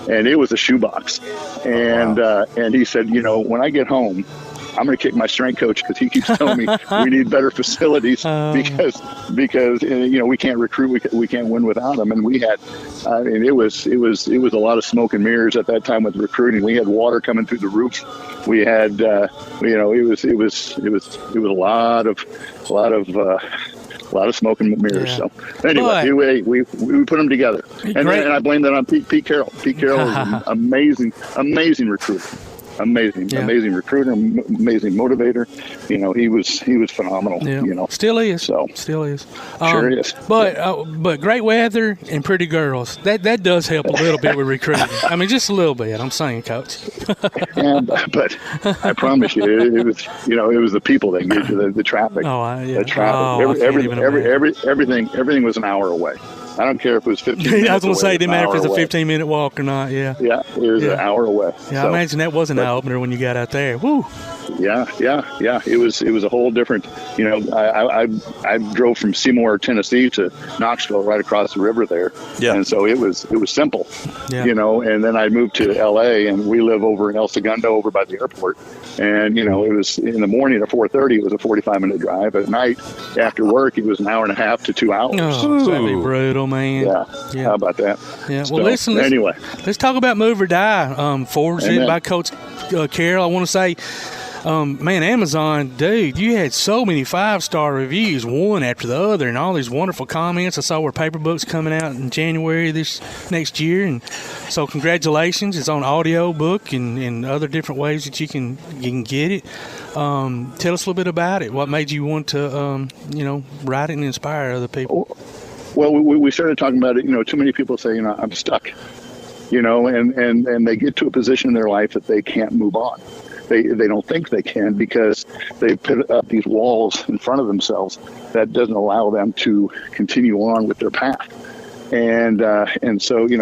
And it was a shoebox. And and he said, when I get home, I'm going to kick my strength coach, because he keeps telling me we need better facilities because we can't recruit, we can't win without them. And we had, it was a lot of smoke and mirrors at that time with recruiting. We had water coming through the roof. We had, it was a lot of smoke and mirrors. Yeah. So anyway, we put them together, and I blame that on Pete Carroll. Pete Carroll is an amazing recruiter. amazing recruiter, amazing motivator. He was phenomenal. Yeah. Still is. Sure is. But great weather and pretty girls. That does help a little bit with recruiting. I mean, just a little bit. I'm saying, Coach. Yeah, but I promise you, it was the people that gave you the traffic. The traffic. Everything was an hour away. I don't care if it was 15 minutes I was going to say, it didn't matter if it's a away. 15-minute walk or not. Yeah. Yeah, it was an hour away. Yeah, I imagine that was an eye-opener when you got out there. Woo. Yeah. It was a whole different. I drove from Seymour, Tennessee, to Knoxville, right across the river there. Yeah. And so it was simple. Yeah. And then I moved to L.A. and we live over in El Segundo, over by the airport. And it was in the morning at 4:30. It was a 45-minute drive. At night, after work, it was an hour and a half to 2 hours. Oh, that'd be brutal, man. Yeah. How about that? Yeah. Well, listen. Anyway, let's talk about Move or Die. Forwarded by Coach Carroll. I want to say, man, Amazon, dude, you had so many 5-star reviews, one after the other, and all these wonderful comments. I saw where paper books coming out in January this next year, and so congratulations. It's on audio book and other different ways that you can get it. Tell us a little bit about it. What made you want to, write it and inspire other people? Well, we started talking about it. Too many people say, I'm stuck, and they get to a position in their life that they can't move on. They don't think they can because they put up these walls in front of themselves that doesn't allow them to continue on with their path. And so, an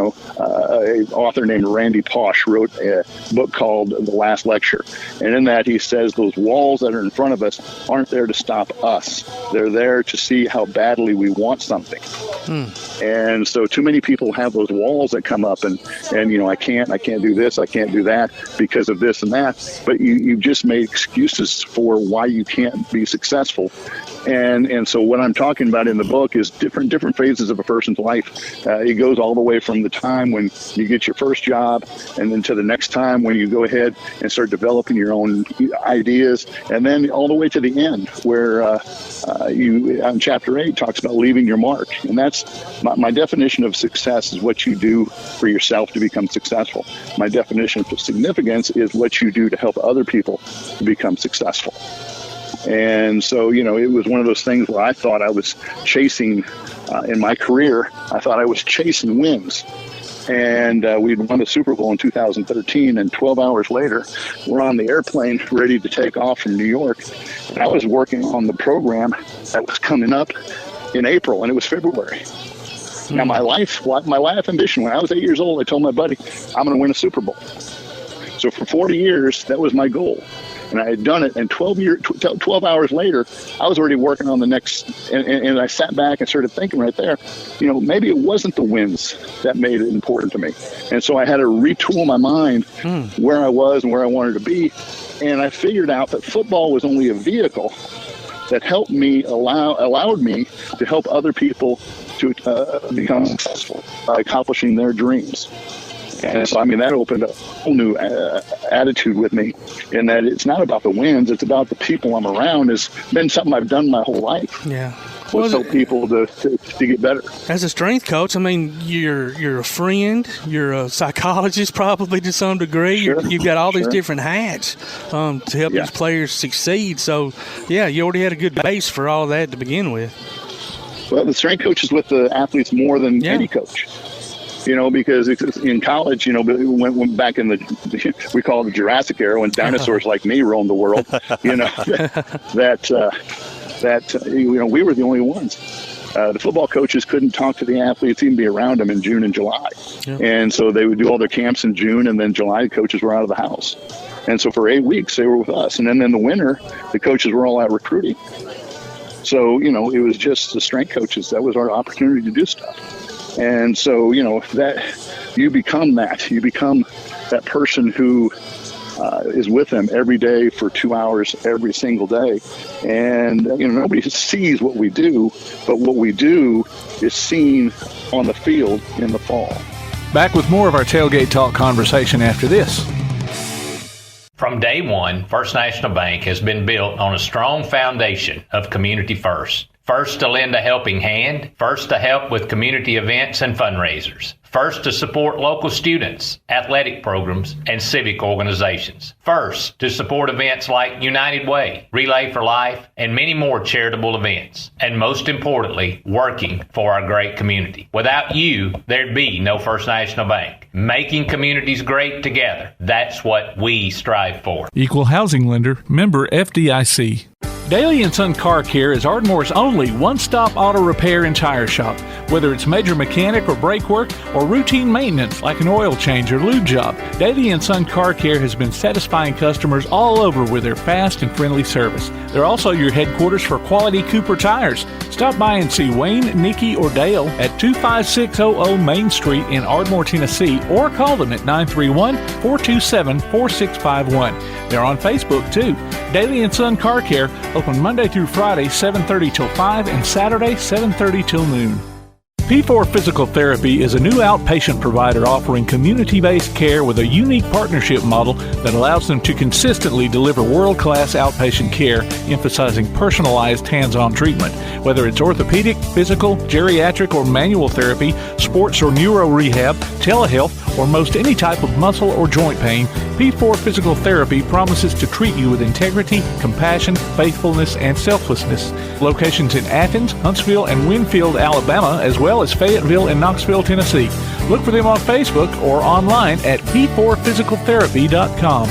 author named Randy Pausch wrote a book called The Last Lecture. And in that, he says those walls that are in front of us aren't there to stop us. They're there to see how badly we want something. And so too many people have those walls that come up and I can't do this, I can't do that because of this and that. But you just made excuses for why you can't be successful. And so what I'm talking about in the book is different phases of a person's life. It goes all the way from the time when you get your first job and then to the next time when you go ahead and start developing your own ideas, and then all the way to the end where on Chapter 8 talks about leaving your mark. And that's my definition of success is what you do for yourself to become successful. My definition of significance is what you do to help other people become successful. And so, it was one of those things where I thought I was chasing, in my career, I thought I was chasing wins. And we'd won the Super Bowl in 2013, and 12 hours later, we're on the airplane ready to take off from New York. And I was working on the program that was coming up in April, and it was February. Now, my life ambition, when I was 8 years old, I told my buddy, I'm going to win a Super Bowl. So for 40 years, that was my goal. And I had done it, and 12 hours later, I was already working on the next, and I sat back and started thinking right there, maybe it wasn't the wins that made it important to me. And so I had to retool my mind where I was and where I wanted to be, and I figured out that football was only a vehicle that helped me, allowed me to help other people to become successful by accomplishing their dreams. And so, that opened a whole new attitude with me in that it's not about the wins, it's about the people I'm around. It's been something I've done my whole life. Yeah. Was help people to get better. As a strength coach, you're a friend, you're a psychologist probably to some degree. Sure. You've got all these different hats to help these players succeed. So, you already had a good base for all of that to begin with. Well, the strength coach is with the athletes more than any coach. Because in college, when back in we call it the Jurassic era, when dinosaurs like me roamed the world, we were the only ones. The football coaches couldn't talk to the athletes, even be around them in June and July. Yep. And so they would do all their camps in June, and then July, the coaches were out of the house. And so for 8 weeks, they were with us. And then in the winter, the coaches were all out recruiting. So, it was just the strength coaches. That was our opportunity to do stuff. And so, that you become that person who is with them every day for 2 hours every single day. And, nobody sees what we do, but what we do is seen on the field in the fall. Back with more of our Tailgate Talk conversation after this. From day one, First National Bank has been built on a strong foundation of community first. First to lend a helping hand. First to help with community events and fundraisers. First to support local students, athletic programs, and civic organizations. First to support events like United Way, Relay for Life, and many more charitable events. And most importantly, working for our great community. Without you, there'd be no First National Bank. Making communities great together. That's what we strive for. Equal housing lender, member FDIC. Daly & Son Car Care is Ardmore's only one-stop auto repair and tire shop. Whether it's major mechanic or brake work or routine maintenance like an oil change or lube job, Daly & Son Car Care has been satisfying customers all over with their fast and friendly service. They're also your headquarters for quality Cooper tires. Stop by and see Wayne, Nikki, or Dale at 25600 Main Street in Ardmore, Tennessee, or call them at 931-427-4651. They're on Facebook, too. Daly & Son Car Care, open Monday through Friday, 7:30 till 5, and Saturday, 7:30 till noon. P4 Physical Therapy is a new outpatient provider offering community-based care with a unique partnership model that allows them to consistently deliver world-class outpatient care, emphasizing personalized hands-on treatment. Whether it's orthopedic, physical, geriatric, or manual therapy, sports or neuro rehab, telehealth, or most any type of muscle or joint pain, P4 Physical Therapy promises to treat you with integrity, compassion, faithfulness, and selflessness. Locations in Athens, Huntsville, and Winfield, Alabama, as well as Fayetteville and Knoxville, Tennessee. Look for them on Facebook or online at p4physicaltherapy.com.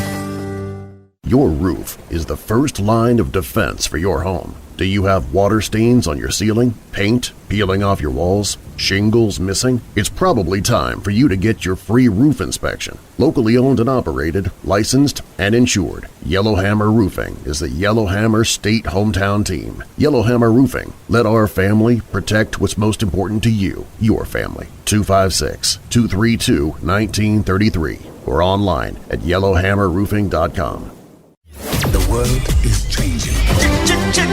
Your roof is the first line of defense for your home. Do you have water stains on your ceiling, paint peeling off your walls, shingles missing? It's probably time for you to get your free roof inspection. Locally owned and operated, licensed, and insured, Yellowhammer Roofing is the Yellowhammer State Hometown Team. Yellowhammer Roofing. Let our family protect what's most important to you, your family. 256-232-1933 or online at yellowhammerroofing.com. The world is changing.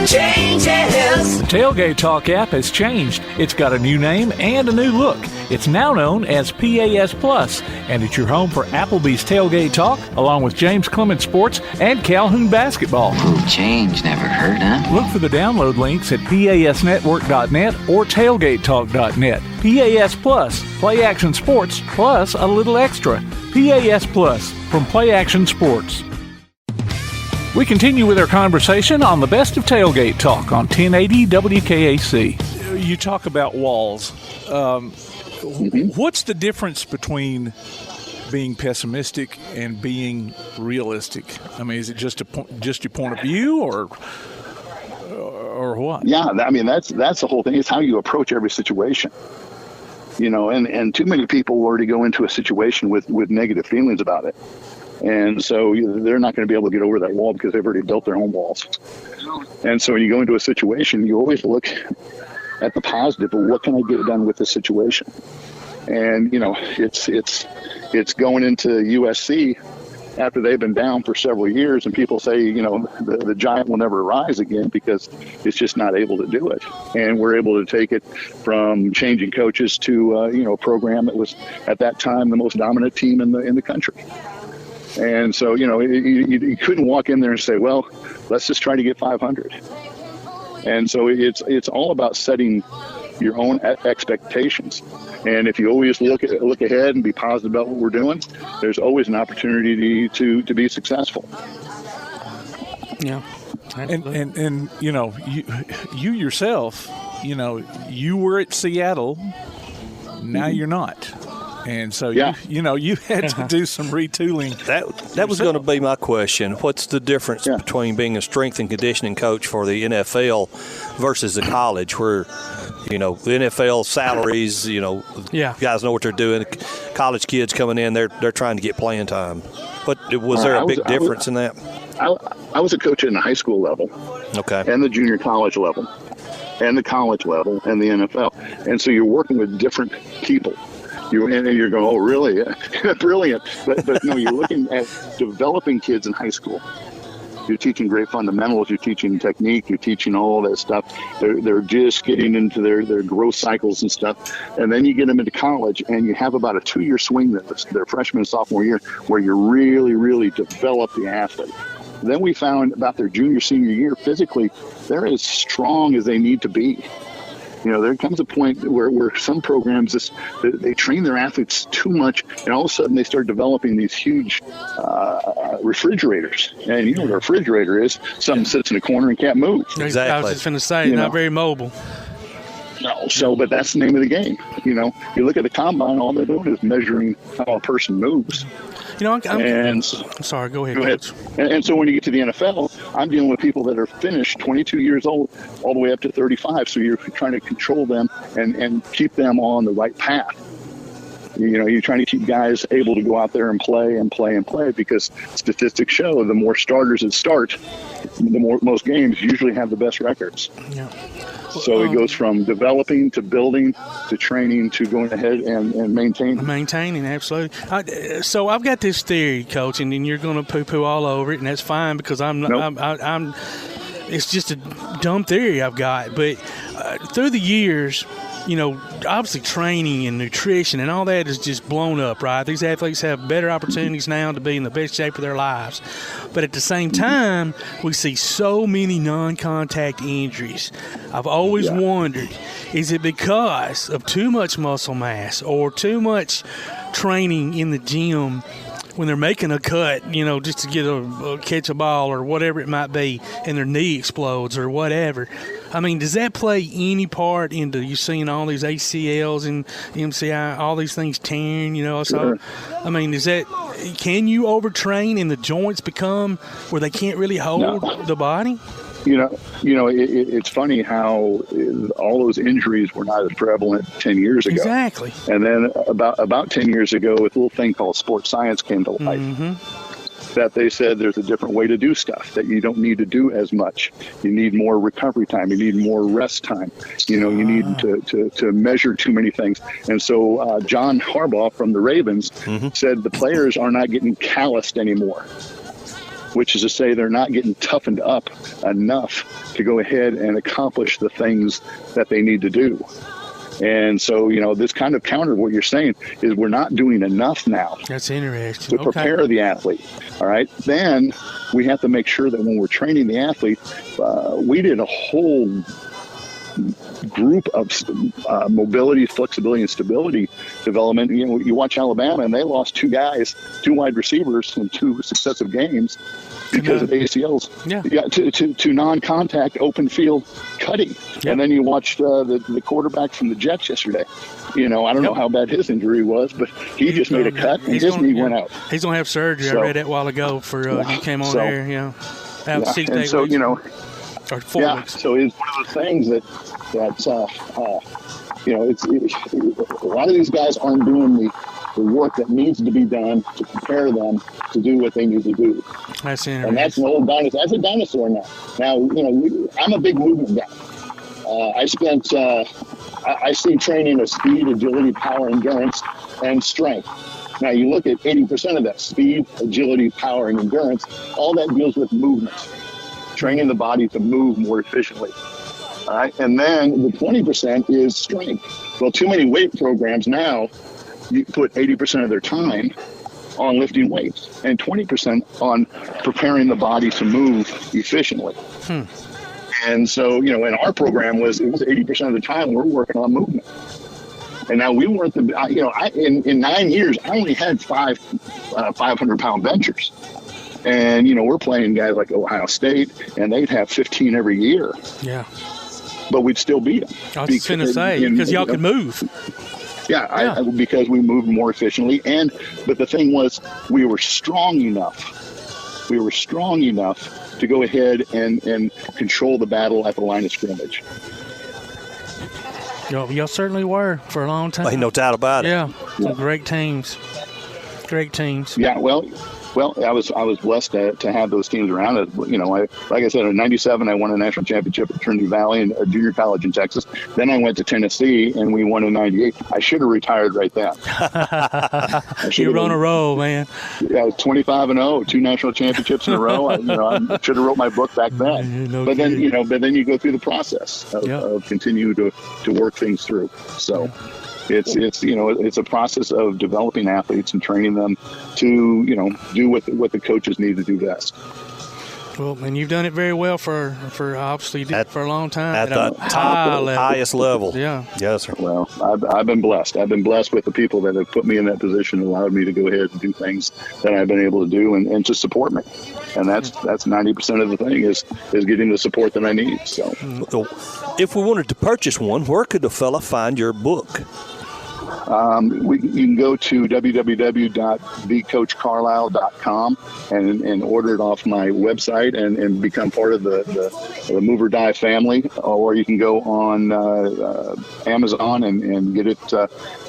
Changes. The Tailgate Talk app has changed. It's got a new name and a new look. It's now known as PAS Plus, and it's your home for Applebee's Tailgate Talk, along with James Clement Sports and Calhoun Basketball. Ooh, change. Never heard, huh? Look for the download links at PASnetwork.net or TailgateTalk.net. PAS Plus, Play Action Sports, plus a little extra. PAS Plus from Play Action Sports. We continue with our conversation on the best of Tailgate Talk on 1080 WKAC. You talk about walls. What's the difference between being pessimistic and being realistic? I mean, is it just your point of view, or what? Yeah, I mean that's the whole thing. It's how you approach every situation. You know, and too many people already go into a situation with negative feelings about it. And so they're not going to be able to get over that wall because they've already built their own walls. And so when you go into a situation, you always look at the positive of what can I get done with this situation. And, you know, it's going into USC after they've been down for several years, and people say, you know, the giant will never rise again because it's just not able to do it. And we're able to take it from changing coaches to, a program that was at that time the most dominant team in the country. And so, you know, you couldn't walk in there and say, well, let's just try to get 500. And so it's all about setting your own expectations. And if you always look ahead and be positive about what we're doing, there's always an opportunity to be successful. Yeah. And you know, you yourself, you know, you were at Seattle. Now you're not. And so, you had to do some retooling. That was going to be my question. What's the difference between being a strength and conditioning coach for the NFL versus the college where, you know, the NFL salaries, you know, guys know what they're doing. College kids coming in, they're trying to get playing time. But was there a big difference in that? I was a coach in the high school level. Okay. And the junior college level and the college level and the NFL. And so you're working with different people. You're going, oh, really? Brilliant. But no, you're looking at developing kids in high school. You're teaching great fundamentals. You're teaching technique. You're teaching all that stuff. They're just getting into their growth cycles and stuff. And then you get them into college, and you have about a 2-year swing, their freshman and sophomore year, where you really, really develop the athlete. Then we found about their junior, senior year, physically, they're as strong as they need to be. There comes a point where some programs they train their athletes too much, and all of a sudden they start developing these huge refrigerators. And you know what a refrigerator is? Something sits in a corner and can't move. Exactly. I was just going to say, not very mobile. No, but that's the name of the game. You look at the combine, all they're doing is measuring how a person moves. I'm sorry, go ahead. Go ahead. And so when you get to the NFL, I'm dealing with people that are finished 22 years old all the way up to 35. So you're trying to control them and keep them on the right path. You're trying to keep guys able to go out there and play because statistics show the more starters that start, most games usually have the best records. Yeah. So it goes from developing to building to training to going ahead and maintaining. Maintaining, absolutely. So I've got this theory, Coach, and then you're going to poo-poo all over it, and that's fine because I'm it's just a dumb theory I've got. But through the years, obviously training and nutrition and all that is just blown up, right? These athletes have better opportunities now to be in the best shape of their lives. But at the same time, we see so many non-contact injuries. I've always wondered, is it because of too much muscle mass or too much training in the gym when they're making a cut, just to get catch a ball or whatever it might be, and their knee explodes or whatever? I mean, does that play any part into you seeing all these ACLs and MCI, all these things tearing, So, Sure. I mean, can you overtrain and the joints become where they can't really hold the body? It's funny how all those injuries were not as prevalent 10 years ago. Exactly. And then about 10 years ago, a little thing called sports science came to life. Mm-hmm. That they said there's a different way to do stuff, that you don't need to do as much. You need more recovery time. You need more rest time. You need to measure too many things. And so John Harbaugh from the Ravens said the players are not getting calloused anymore, which is to say they're not getting toughened up enough to go ahead and accomplish the things that they need to do. And so, this kind of counter what you're saying is we're not doing enough now. That's interesting. To prepare the athlete. All right. Then we have to make sure that when we're training the athlete, we did a whole group of mobility, flexibility, and stability development. You watch Alabama, and they lost two wide receivers in two successive games because of ACLs. To non-contact open field cutting. And then you watched the quarterback from the Jets yesterday. I don't know how bad his injury was, but he just made a cut and his knee went out. He's going to have surgery. I read that a while ago he came on there. Out 6 days. So, or 4 weeks. So it's one of those things that it's a lot of these guys aren't doing the work that needs to be done to prepare them to do what they need to do. That's interesting. And that's an old dinosaur. That's a dinosaur now. Now, I'm a big movement guy. I see training as speed, agility, power, endurance, and strength. Now, you look at 80% of that, speed, agility, power, and endurance, all that deals with movement, training the body to move more efficiently. All right. And then the 20% is strength. Well, too many weight programs now, you put 80% of their time on lifting weights and 20% on preparing the body to move efficiently. And so, in our program it was 80% of the time we're working on movement. And now we weren't in 9 years, I only had 5 500-pound benchers. And, we're playing guys like Ohio State, and they'd have 15 every year. Yeah. But we'd still beat them. I was going to say, because y'all could move. Yeah, because we moved more efficiently. But the thing was, we were strong enough. We were strong enough to go ahead and control the battle at the line of scrimmage. Y'all certainly were for a long time. Ain't no doubt about it. Yeah, some great teams. Great teams. Yeah, well, I was blessed to have those teams around. Like I said, in '97, I won a national championship at Trinity Valley and a junior college in Texas. Then I went to Tennessee, and we won in '98. I should have retired right then. You were on a roll, man. Yeah, I was 25-0, 2 national championships in a row. I should have wrote my book back then. But then you go through the process of continue to work things through. So. It's a process of developing athletes and training them to do what the coaches need to do best. Well, and you've done it very well for obviously for a long time. At the highest level. Yeah. Yes, sir. Well, I've been blessed. I've been blessed with the people that have put me in that position and allowed me to go ahead and do things that I've been able to do and to support me. And that's 90% of the thing is getting the support that I need. So, if we wanted to purchase one, where could the fella find your book? You can go to www.thecoachcarlisle.com and order it off my website and become part of the Move or Die family, or you can go on Amazon and get it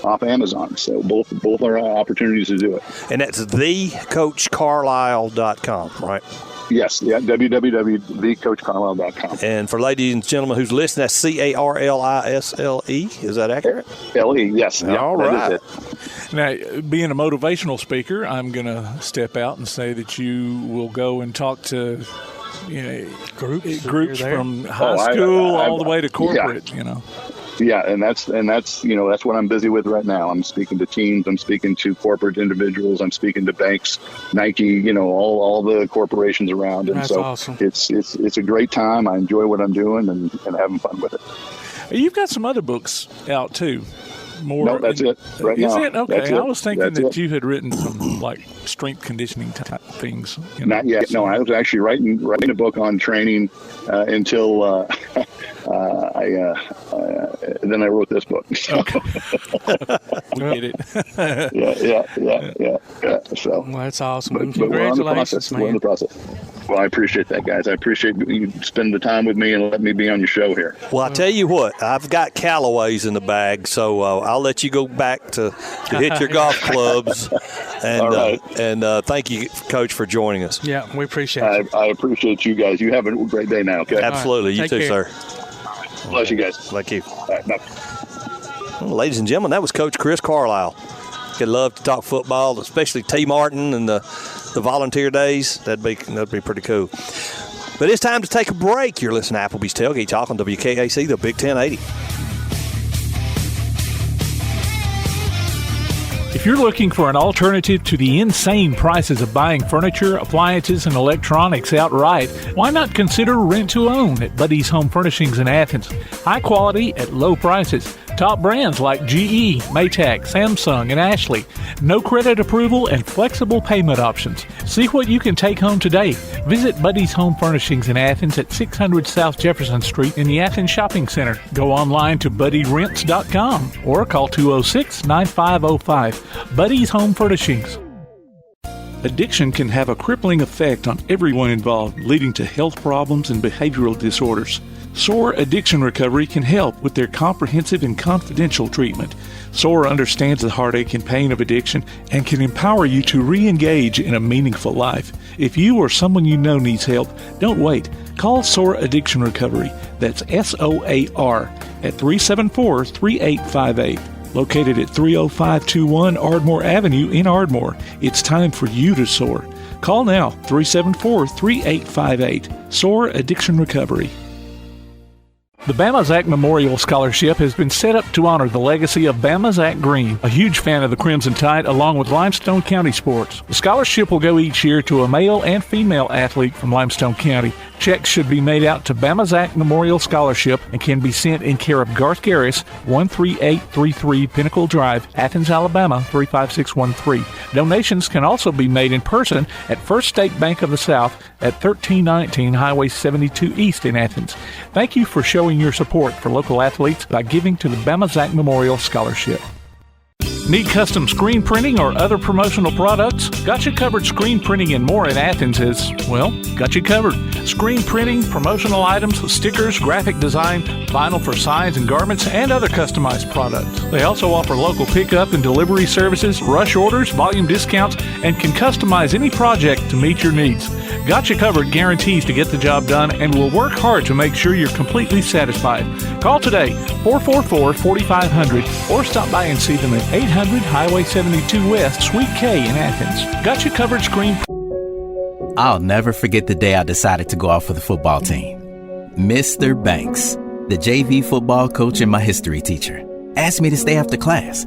off Amazon. So both are opportunities to do it. And that's thecoachcarlisle.com, right? Yes, yeah, www.thecoachcarlisle.com. And for ladies and gentlemen who's listening, that's Carlisle. Is that accurate? LE, yes. All right. Now, being a motivational speaker, I'm going to step out and say that you will go and talk to groups from high school all the way to corporate, Yeah, and that's what I'm busy with right now. I'm speaking to teams, I'm speaking to corporate individuals, I'm speaking to banks, Nike, all the corporations around. And that's so awesome. It's a great time. I enjoy what I'm doing and having fun with it. You've got some other books out too. No, that's it right now. Is it? Okay. That's it. I was thinking That's that it. you had written some like strength conditioning type things. Not yet. No, I was actually writing a book on training until then I wrote this book. Okay. We get it. Yeah. So well, that's awesome. But Congratulations, we're in the process. Well, I appreciate that, guys. I appreciate you spending the time with me and letting me be on your show here. Well, I tell you what, I've got Callaways in the bag, so I'll let you go back to hit your golf clubs. And all right. Thank you, Coach, for joining us. Yeah, we appreciate it. I appreciate you guys. You have a great day now, okay? Absolutely. Right. You too, care. sir. Bless you guys. Thank you. All right, bye. Well, ladies and gentlemen, that was Coach Chris Carlisle. He'd love to talk football, especially T. Martin and the volunteer days. That'd be pretty cool. But it's time to take a break. You're listening to Applebee's Tailgate Talk on WKAC, the Big 1080. If you're looking for an alternative to the insane prices of buying furniture, appliances, and electronics outright, why not consider rent-to-own at Buddy's Home Furnishings in Athens? High quality at low prices. Top brands like GE, Maytag, Samsung, and Ashley. No credit approval and flexible payment options. See what you can take home today. Visit Buddy's Home Furnishings in Athens at 600 South Jefferson Street in the Athens Shopping Center. Go online to buddyrents.com or call 206-9505. Buddy's Home Furnishings. Addiction can have a crippling effect on everyone involved, leading to health problems and behavioral disorders. SOAR Addiction Recovery can help with their comprehensive and confidential treatment. SOAR understands the heartache and pain of addiction and can empower you to re-engage in a meaningful life. If you or someone you know needs help, don't wait. Call SOAR Addiction Recovery. That's SOAR at 374-3858. Located at 30521 Ardmore Avenue in Ardmore. It's time for you to soar. Call now, 374-3858. SOAR Addiction Recovery. The Bama Zach Memorial Scholarship has been set up to honor the legacy of Bama Zach Green, a huge fan of the Crimson Tide, along with Limestone County sports. The scholarship will go each year to a male and female athlete from Limestone County. Checks should be made out to Bama Zach Memorial Scholarship and can be sent in care of Garth Garris, 13833 Pinnacle Drive, Athens, Alabama, 35613. Donations can also be made in person at First State Bank of the South at 1319 Highway 72 East in Athens. Thank you for showing your support for local athletes by giving to the Bama Zach Memorial Scholarship. Need custom screen printing or other promotional products? Got You Covered Screen Printing and More in Athens is, well, got you covered. Screen printing, promotional items, stickers, graphic design, vinyl for signs and garments, and other customized products. They also offer local pickup and delivery services, rush orders, volume discounts, and can customize any project to meet your needs. Got You Covered guarantees to get the job done and will work hard to make sure you're completely satisfied. Call today, 444-4500, or stop by and see them at 800 Highway 72 West, Suite K in Athens. Got You Covered Screen. I'll never forget the day I decided to go out for the football team. Mr. Banks, the JV football coach and my history teacher, asked me to stay after class.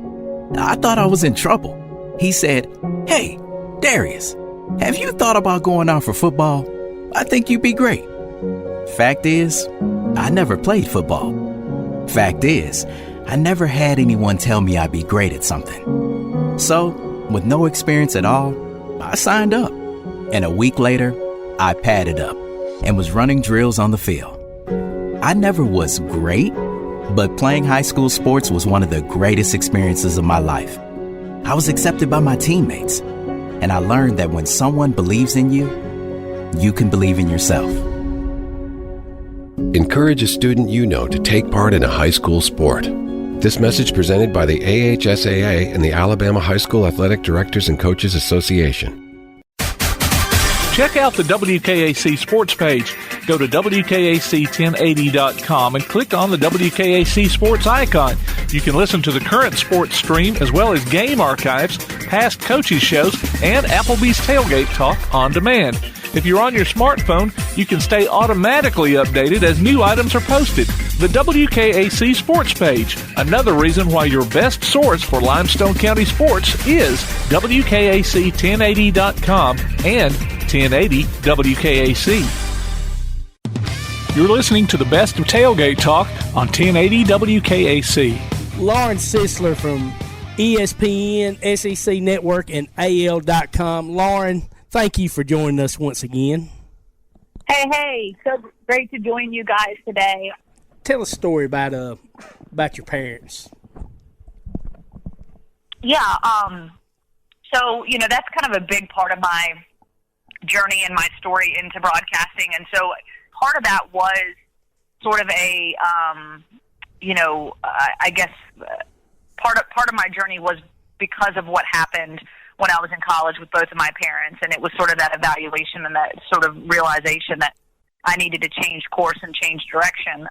I thought I was in trouble. He said, "Hey, Darius, have you thought about going out for football?" I think you'd be great. Fact is, I never played football. Fact is, I never had anyone tell me I'd be great at something. So, with no experience at all, I signed up. And a week later, I padded up and was running drills on the field. I never was great, but playing high school sports was one of the greatest experiences of my life. I was accepted by my teammates, and I learned that when someone believes in you, you can believe in yourself. Encourage a student you know to take part in a high school sport. This message presented by the AHSAA and the Alabama High School Athletic Directors and Coaches Association. Check out the WKAC sports page. Go to WKAC1080.com and click on the WKAC sports icon. You can listen to the current sports stream as well as game archives, past coaches shows, and Applebee's Tailgate Talk on demand. If you're on your smartphone, you can stay automatically updated as new items are posted. The WKAC sports page, another reason why your best source for Limestone County sports is WKAC1080.com and 1080 WKAC. You're listening to the best of Tailgate Talk on 1080 WKAC. Lauren Sisler from ESPN, SEC Network, and AL.com. Lauren, thank you for joining us once again. Hey, so great to join you guys today. Tell a story about your parents. Yeah, so, that's kind of a big part of my journey and my story into broadcasting. And so part of that was sort of a, I guess part of my journey was because of what happened when I was in college with both of my parents. And it was sort of that evaluation and that sort of realization that I needed to change course and change direction.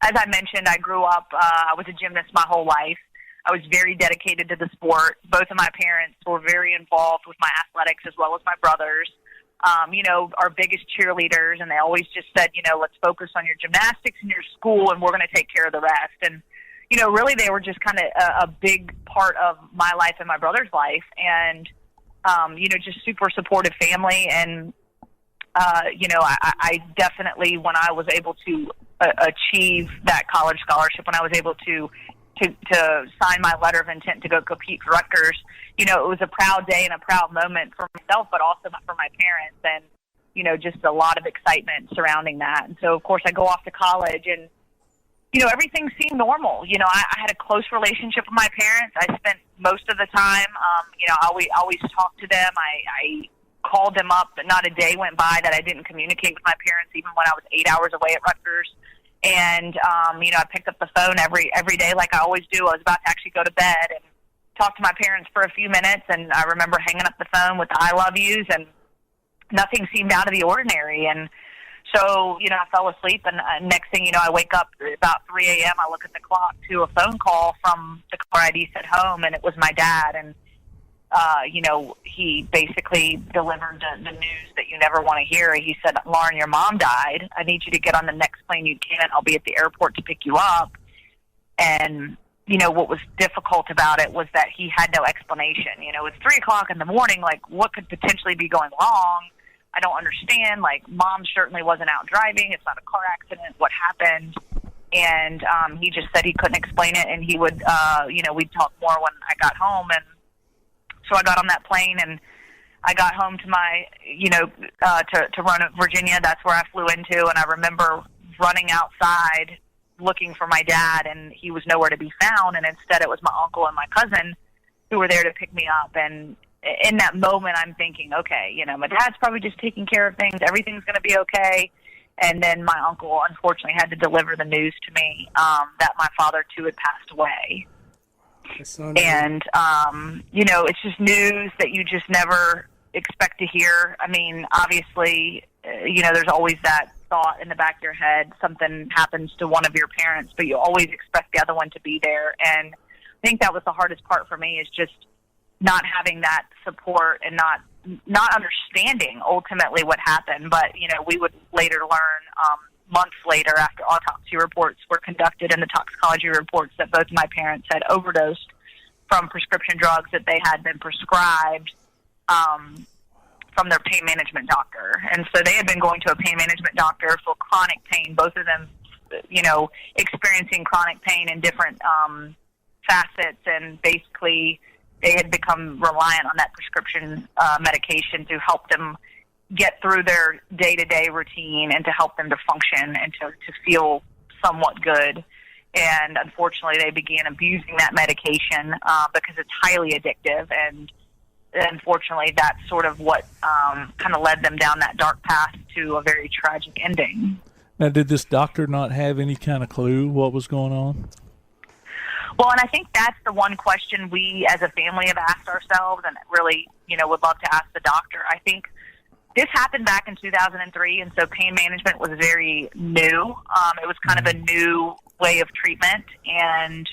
As I mentioned, I grew up, I was a gymnast my whole life. I was very dedicated to the sport. Both of my parents were very involved with my athletics as well as my brothers. Our biggest cheerleaders, and they always just said, let's focus on your gymnastics and your school, and we're going to take care of the rest. And, really they were just kind of a big part of my life and my brother's life. And, just super supportive family. And, I definitely, when I was able to achieve that college scholarship, when I was able to sign my letter of intent to go compete for Rutgers, it was a proud day and a proud moment for myself, but also for my parents, and, just a lot of excitement surrounding that. And so, of course, I go off to college, and, everything seemed normal. I had a close relationship with my parents. I spent most of the time, I always talked to them. I called them up, but not a day went by that I didn't communicate with my parents, even when I was 8 hours away at Rutgers. And, I picked up the phone every day like I always do. I was about to actually go to bed and talk to my parents for a few minutes, and I remember hanging up the phone with the I love yous, and nothing seemed out of the ordinary. And so, I fell asleep, and next thing you know, I wake up about 3 a.m., I look at the clock to a phone call from the caller ID at home, and it was my dad. And, he basically delivered the news that you never want to hear. He said, Lauren, your mom died. I need you to get on the next plane you can. I'll be at the airport to pick you up. And, what was difficult about it was that he had no explanation. It's 3 o'clock in the morning. Like, what could potentially be going wrong? I don't understand. Like, mom certainly wasn't out driving. It's not a car accident. What happened? And he just said he couldn't explain it, and he would, we'd talk more when I got home. And so I got on that plane, and I got home to my, to Roanoke, Virginia. That's where I flew into, and I remember running outside looking for my dad, and he was nowhere to be found, and instead it was my uncle and my cousin who were there to pick me up. And in that moment, I'm thinking, okay, my dad's probably just taking care of things. Everything's going to be okay. And then my uncle, unfortunately, had to deliver the news to me that my father, too, had passed away. And, it's just news that you just never expect to hear. I mean, obviously, there's always that thought in the back of your head, something happens to one of your parents, but you always expect the other one to be there. And I think that was the hardest part for me, is just not having that support and not understanding ultimately what happened. But, we would later learn, months later, after autopsy reports were conducted and the toxicology reports, that both my parents had overdosed from prescription drugs that they had been prescribed from their pain management doctor. And so they had been going to a pain management doctor for chronic pain, both of them, experiencing chronic pain in different facets, and basically they had become reliant on that prescription medication to help them get through their day-to-day routine and to help them to function and to feel somewhat good. And unfortunately, they began abusing that medication because it's highly addictive. And unfortunately, that's sort of what kind of led them down that dark path to a very tragic ending. Now, did this doctor not have any kind of clue what was going on? Well, and I think that's the one question we as a family have asked ourselves, and really, would love to ask the doctor. I think this happened back in 2003, and so pain management was very new. It was kind of a new way of treatment, and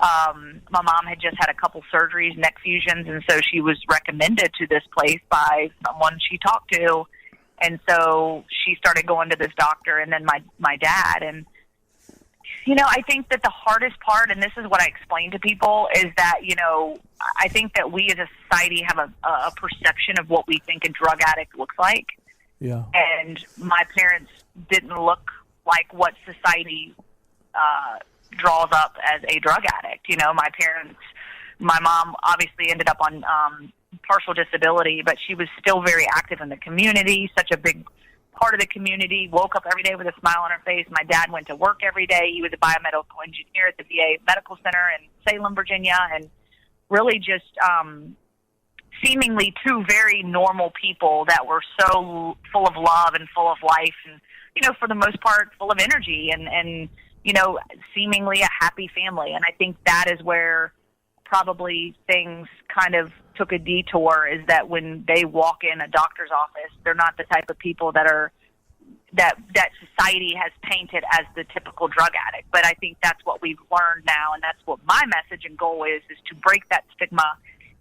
my mom had just had a couple surgeries, neck fusions, and so she was recommended to this place by someone she talked to, and so she started going to this doctor, and then my dad. And I think that the hardest part, and this is what I explain to people, is that I think that we as a society have a perception of what we think a drug addict looks like. Yeah. And my parents didn't look like what society draws up as a drug addict. My mom obviously ended up on partial disability, but she was still very active in the community, such a big part of the community, woke up every day with a smile on her face. My dad went to work every day. He was a biomedical engineer at the VA Medical Center in Salem, Virginia, and really just seemingly two very normal people that were so full of love and full of life and, for the most part, full of energy and seemingly a happy family. And I think that is where probably things kind of took a detour, is that when they walk in a doctor's office, they're not the type of people that society has painted as the typical drug addict. But I think that's what we've learned now, and that's what my message and goal is to break that stigma,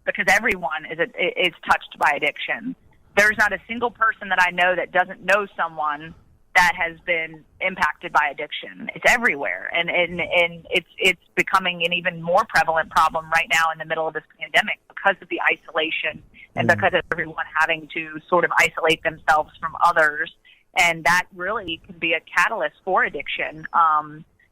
because everyone is touched by addiction. There's not a single person that I know that doesn't know someone that has been impacted by addiction. It's everywhere, and it's becoming an even more prevalent problem right now in the middle of this pandemic because of the isolation and because of everyone having to sort of isolate themselves from others, and that really can be a catalyst for addiction.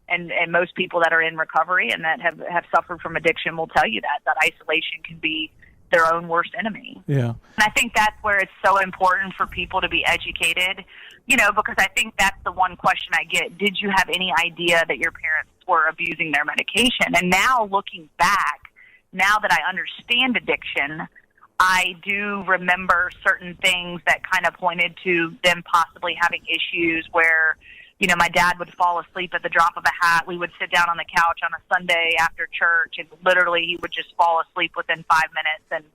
And most people that are in recovery and that have suffered from addiction will tell you that isolation can be their own worst enemy. Yeah. And I think that's where it's so important for people to be educated, because I think that's the one question I get. Did you have any idea that your parents were abusing their medication? And now looking back, now that I understand addiction, I do remember certain things that kind of pointed to them possibly having issues where, my dad would fall asleep at the drop of a hat. We would sit down on the couch on a Sunday after church, and literally he would just fall asleep within 5 minutes. And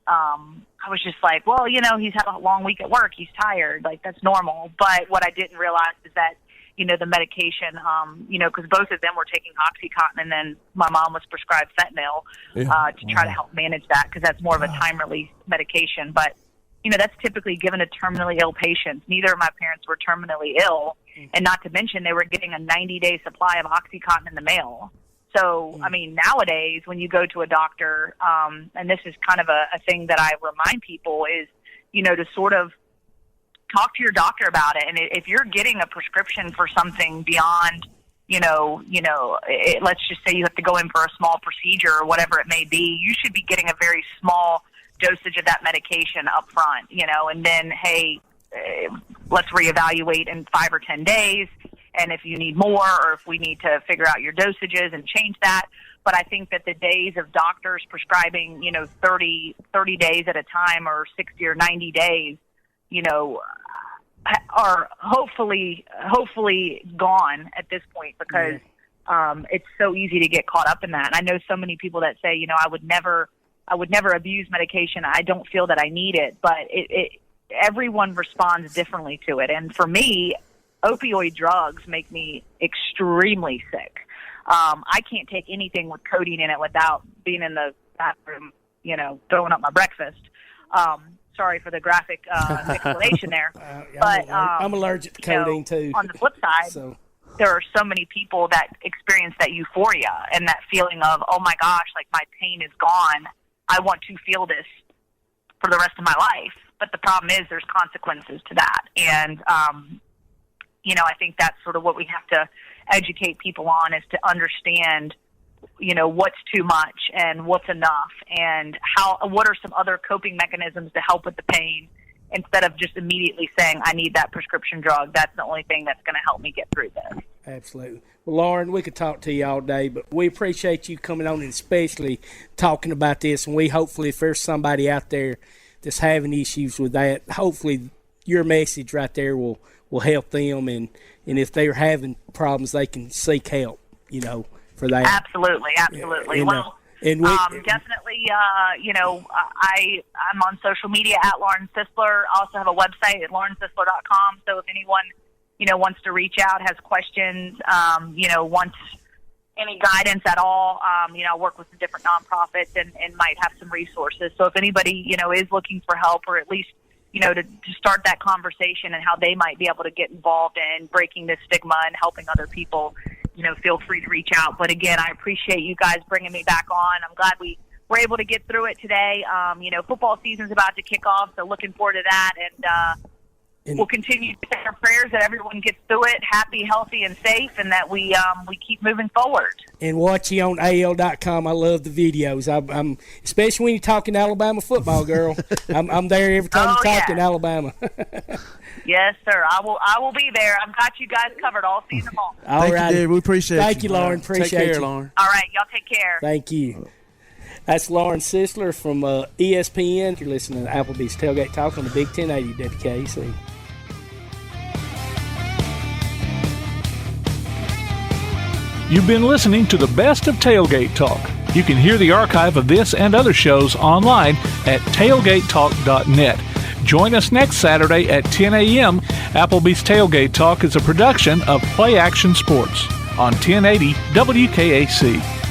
I was just like, well, he's had a long week at work. He's tired. Like, that's normal. But what I didn't realize is that, the medication, because both of them were taking OxyContin, and then my mom was prescribed fentanyl to try to help manage that, because that's more of a time-release medication. But, that's typically given to terminally ill patients. Neither of my parents were terminally ill. And not to mention, they were getting a 90-day supply of OxyContin in the mail. So, I mean, nowadays, when you go to a doctor, and this is kind of a thing that I remind people is, to sort of talk to your doctor about it. And if you're getting a prescription for something beyond, let's just say you have to go in for a small procedure or whatever it may be, you should be getting a very small dosage of that medication up front, and then, hey, let's reevaluate in 5 or 10 days. And if you need more, or if we need to figure out your dosages and change that. But I think that the days of doctors prescribing, 30 days at a time, or 60 or 90 days, are hopefully gone at this point, because it's so easy to get caught up in that. And I know so many people that say, I would never abuse medication. I don't feel that I need it, but everyone responds differently to it. And for me, opioid drugs make me extremely sick. I can't take anything with codeine in it without being in the bathroom, throwing up my breakfast. Sorry for the graphic explanation there. But I'm allergic to codeine too. On the flip side, there are so many people that experience that euphoria and that feeling of, oh my gosh, like my pain is gone. I want to feel this for the rest of my life. But the problem is there's consequences to that. And, I think that's sort of what we have to educate people on, is to understand, what's too much and what's enough, and what are some other coping mechanisms to help with the pain, instead of just immediately saying, I need that prescription drug. That's the only thing that's going to help me get through this. Absolutely. Well, Lauren, we could talk to you all day, but we appreciate you coming on and especially talking about this. And we hopefully, if there's somebody out there that's having issues with that, hopefully your message right there will help them. And if they're having problems, they can seek help, for that. Absolutely. Definitely, I'm on social media at Lauren Sisler. I also have a website at laurensisler.com. So if anyone, wants to reach out, has questions, wants any guidance at all, I work with some different nonprofits and might have some resources. So if anybody, is looking for help, or at least, to start that conversation and how they might be able to get involved in breaking this stigma and helping other people, feel free to reach out. But again, I appreciate you guys bringing me back on. I'm glad we were able to get through it today. Football season's about to kick off, so looking forward to that. And we'll continue to say our prayers that everyone gets through it happy, healthy, and safe, and that we keep moving forward. And watch you on AL.com. I love the videos. I'm especially when you're talking Alabama football, girl. I'm there every time you're talking Alabama. Yes, sir. I will be there. I've got you guys covered all season long. Thank you, Dave. We appreciate it. Thank you, Lauren. Appreciate Take care, you. Lauren. All right. Y'all take care. Thank you. That's Lauren Sisler from ESPN. You're listening to Applebee's Tailgate Talk on the Big 1080 WKAC. You've been listening to the best of Tailgate Talk. You can hear the archive of this and other shows online at tailgatetalk.net. Join us next Saturday at 10 a.m. Applebee's Tailgate Talk is a production of Play Action Sports on 1080 WKAC.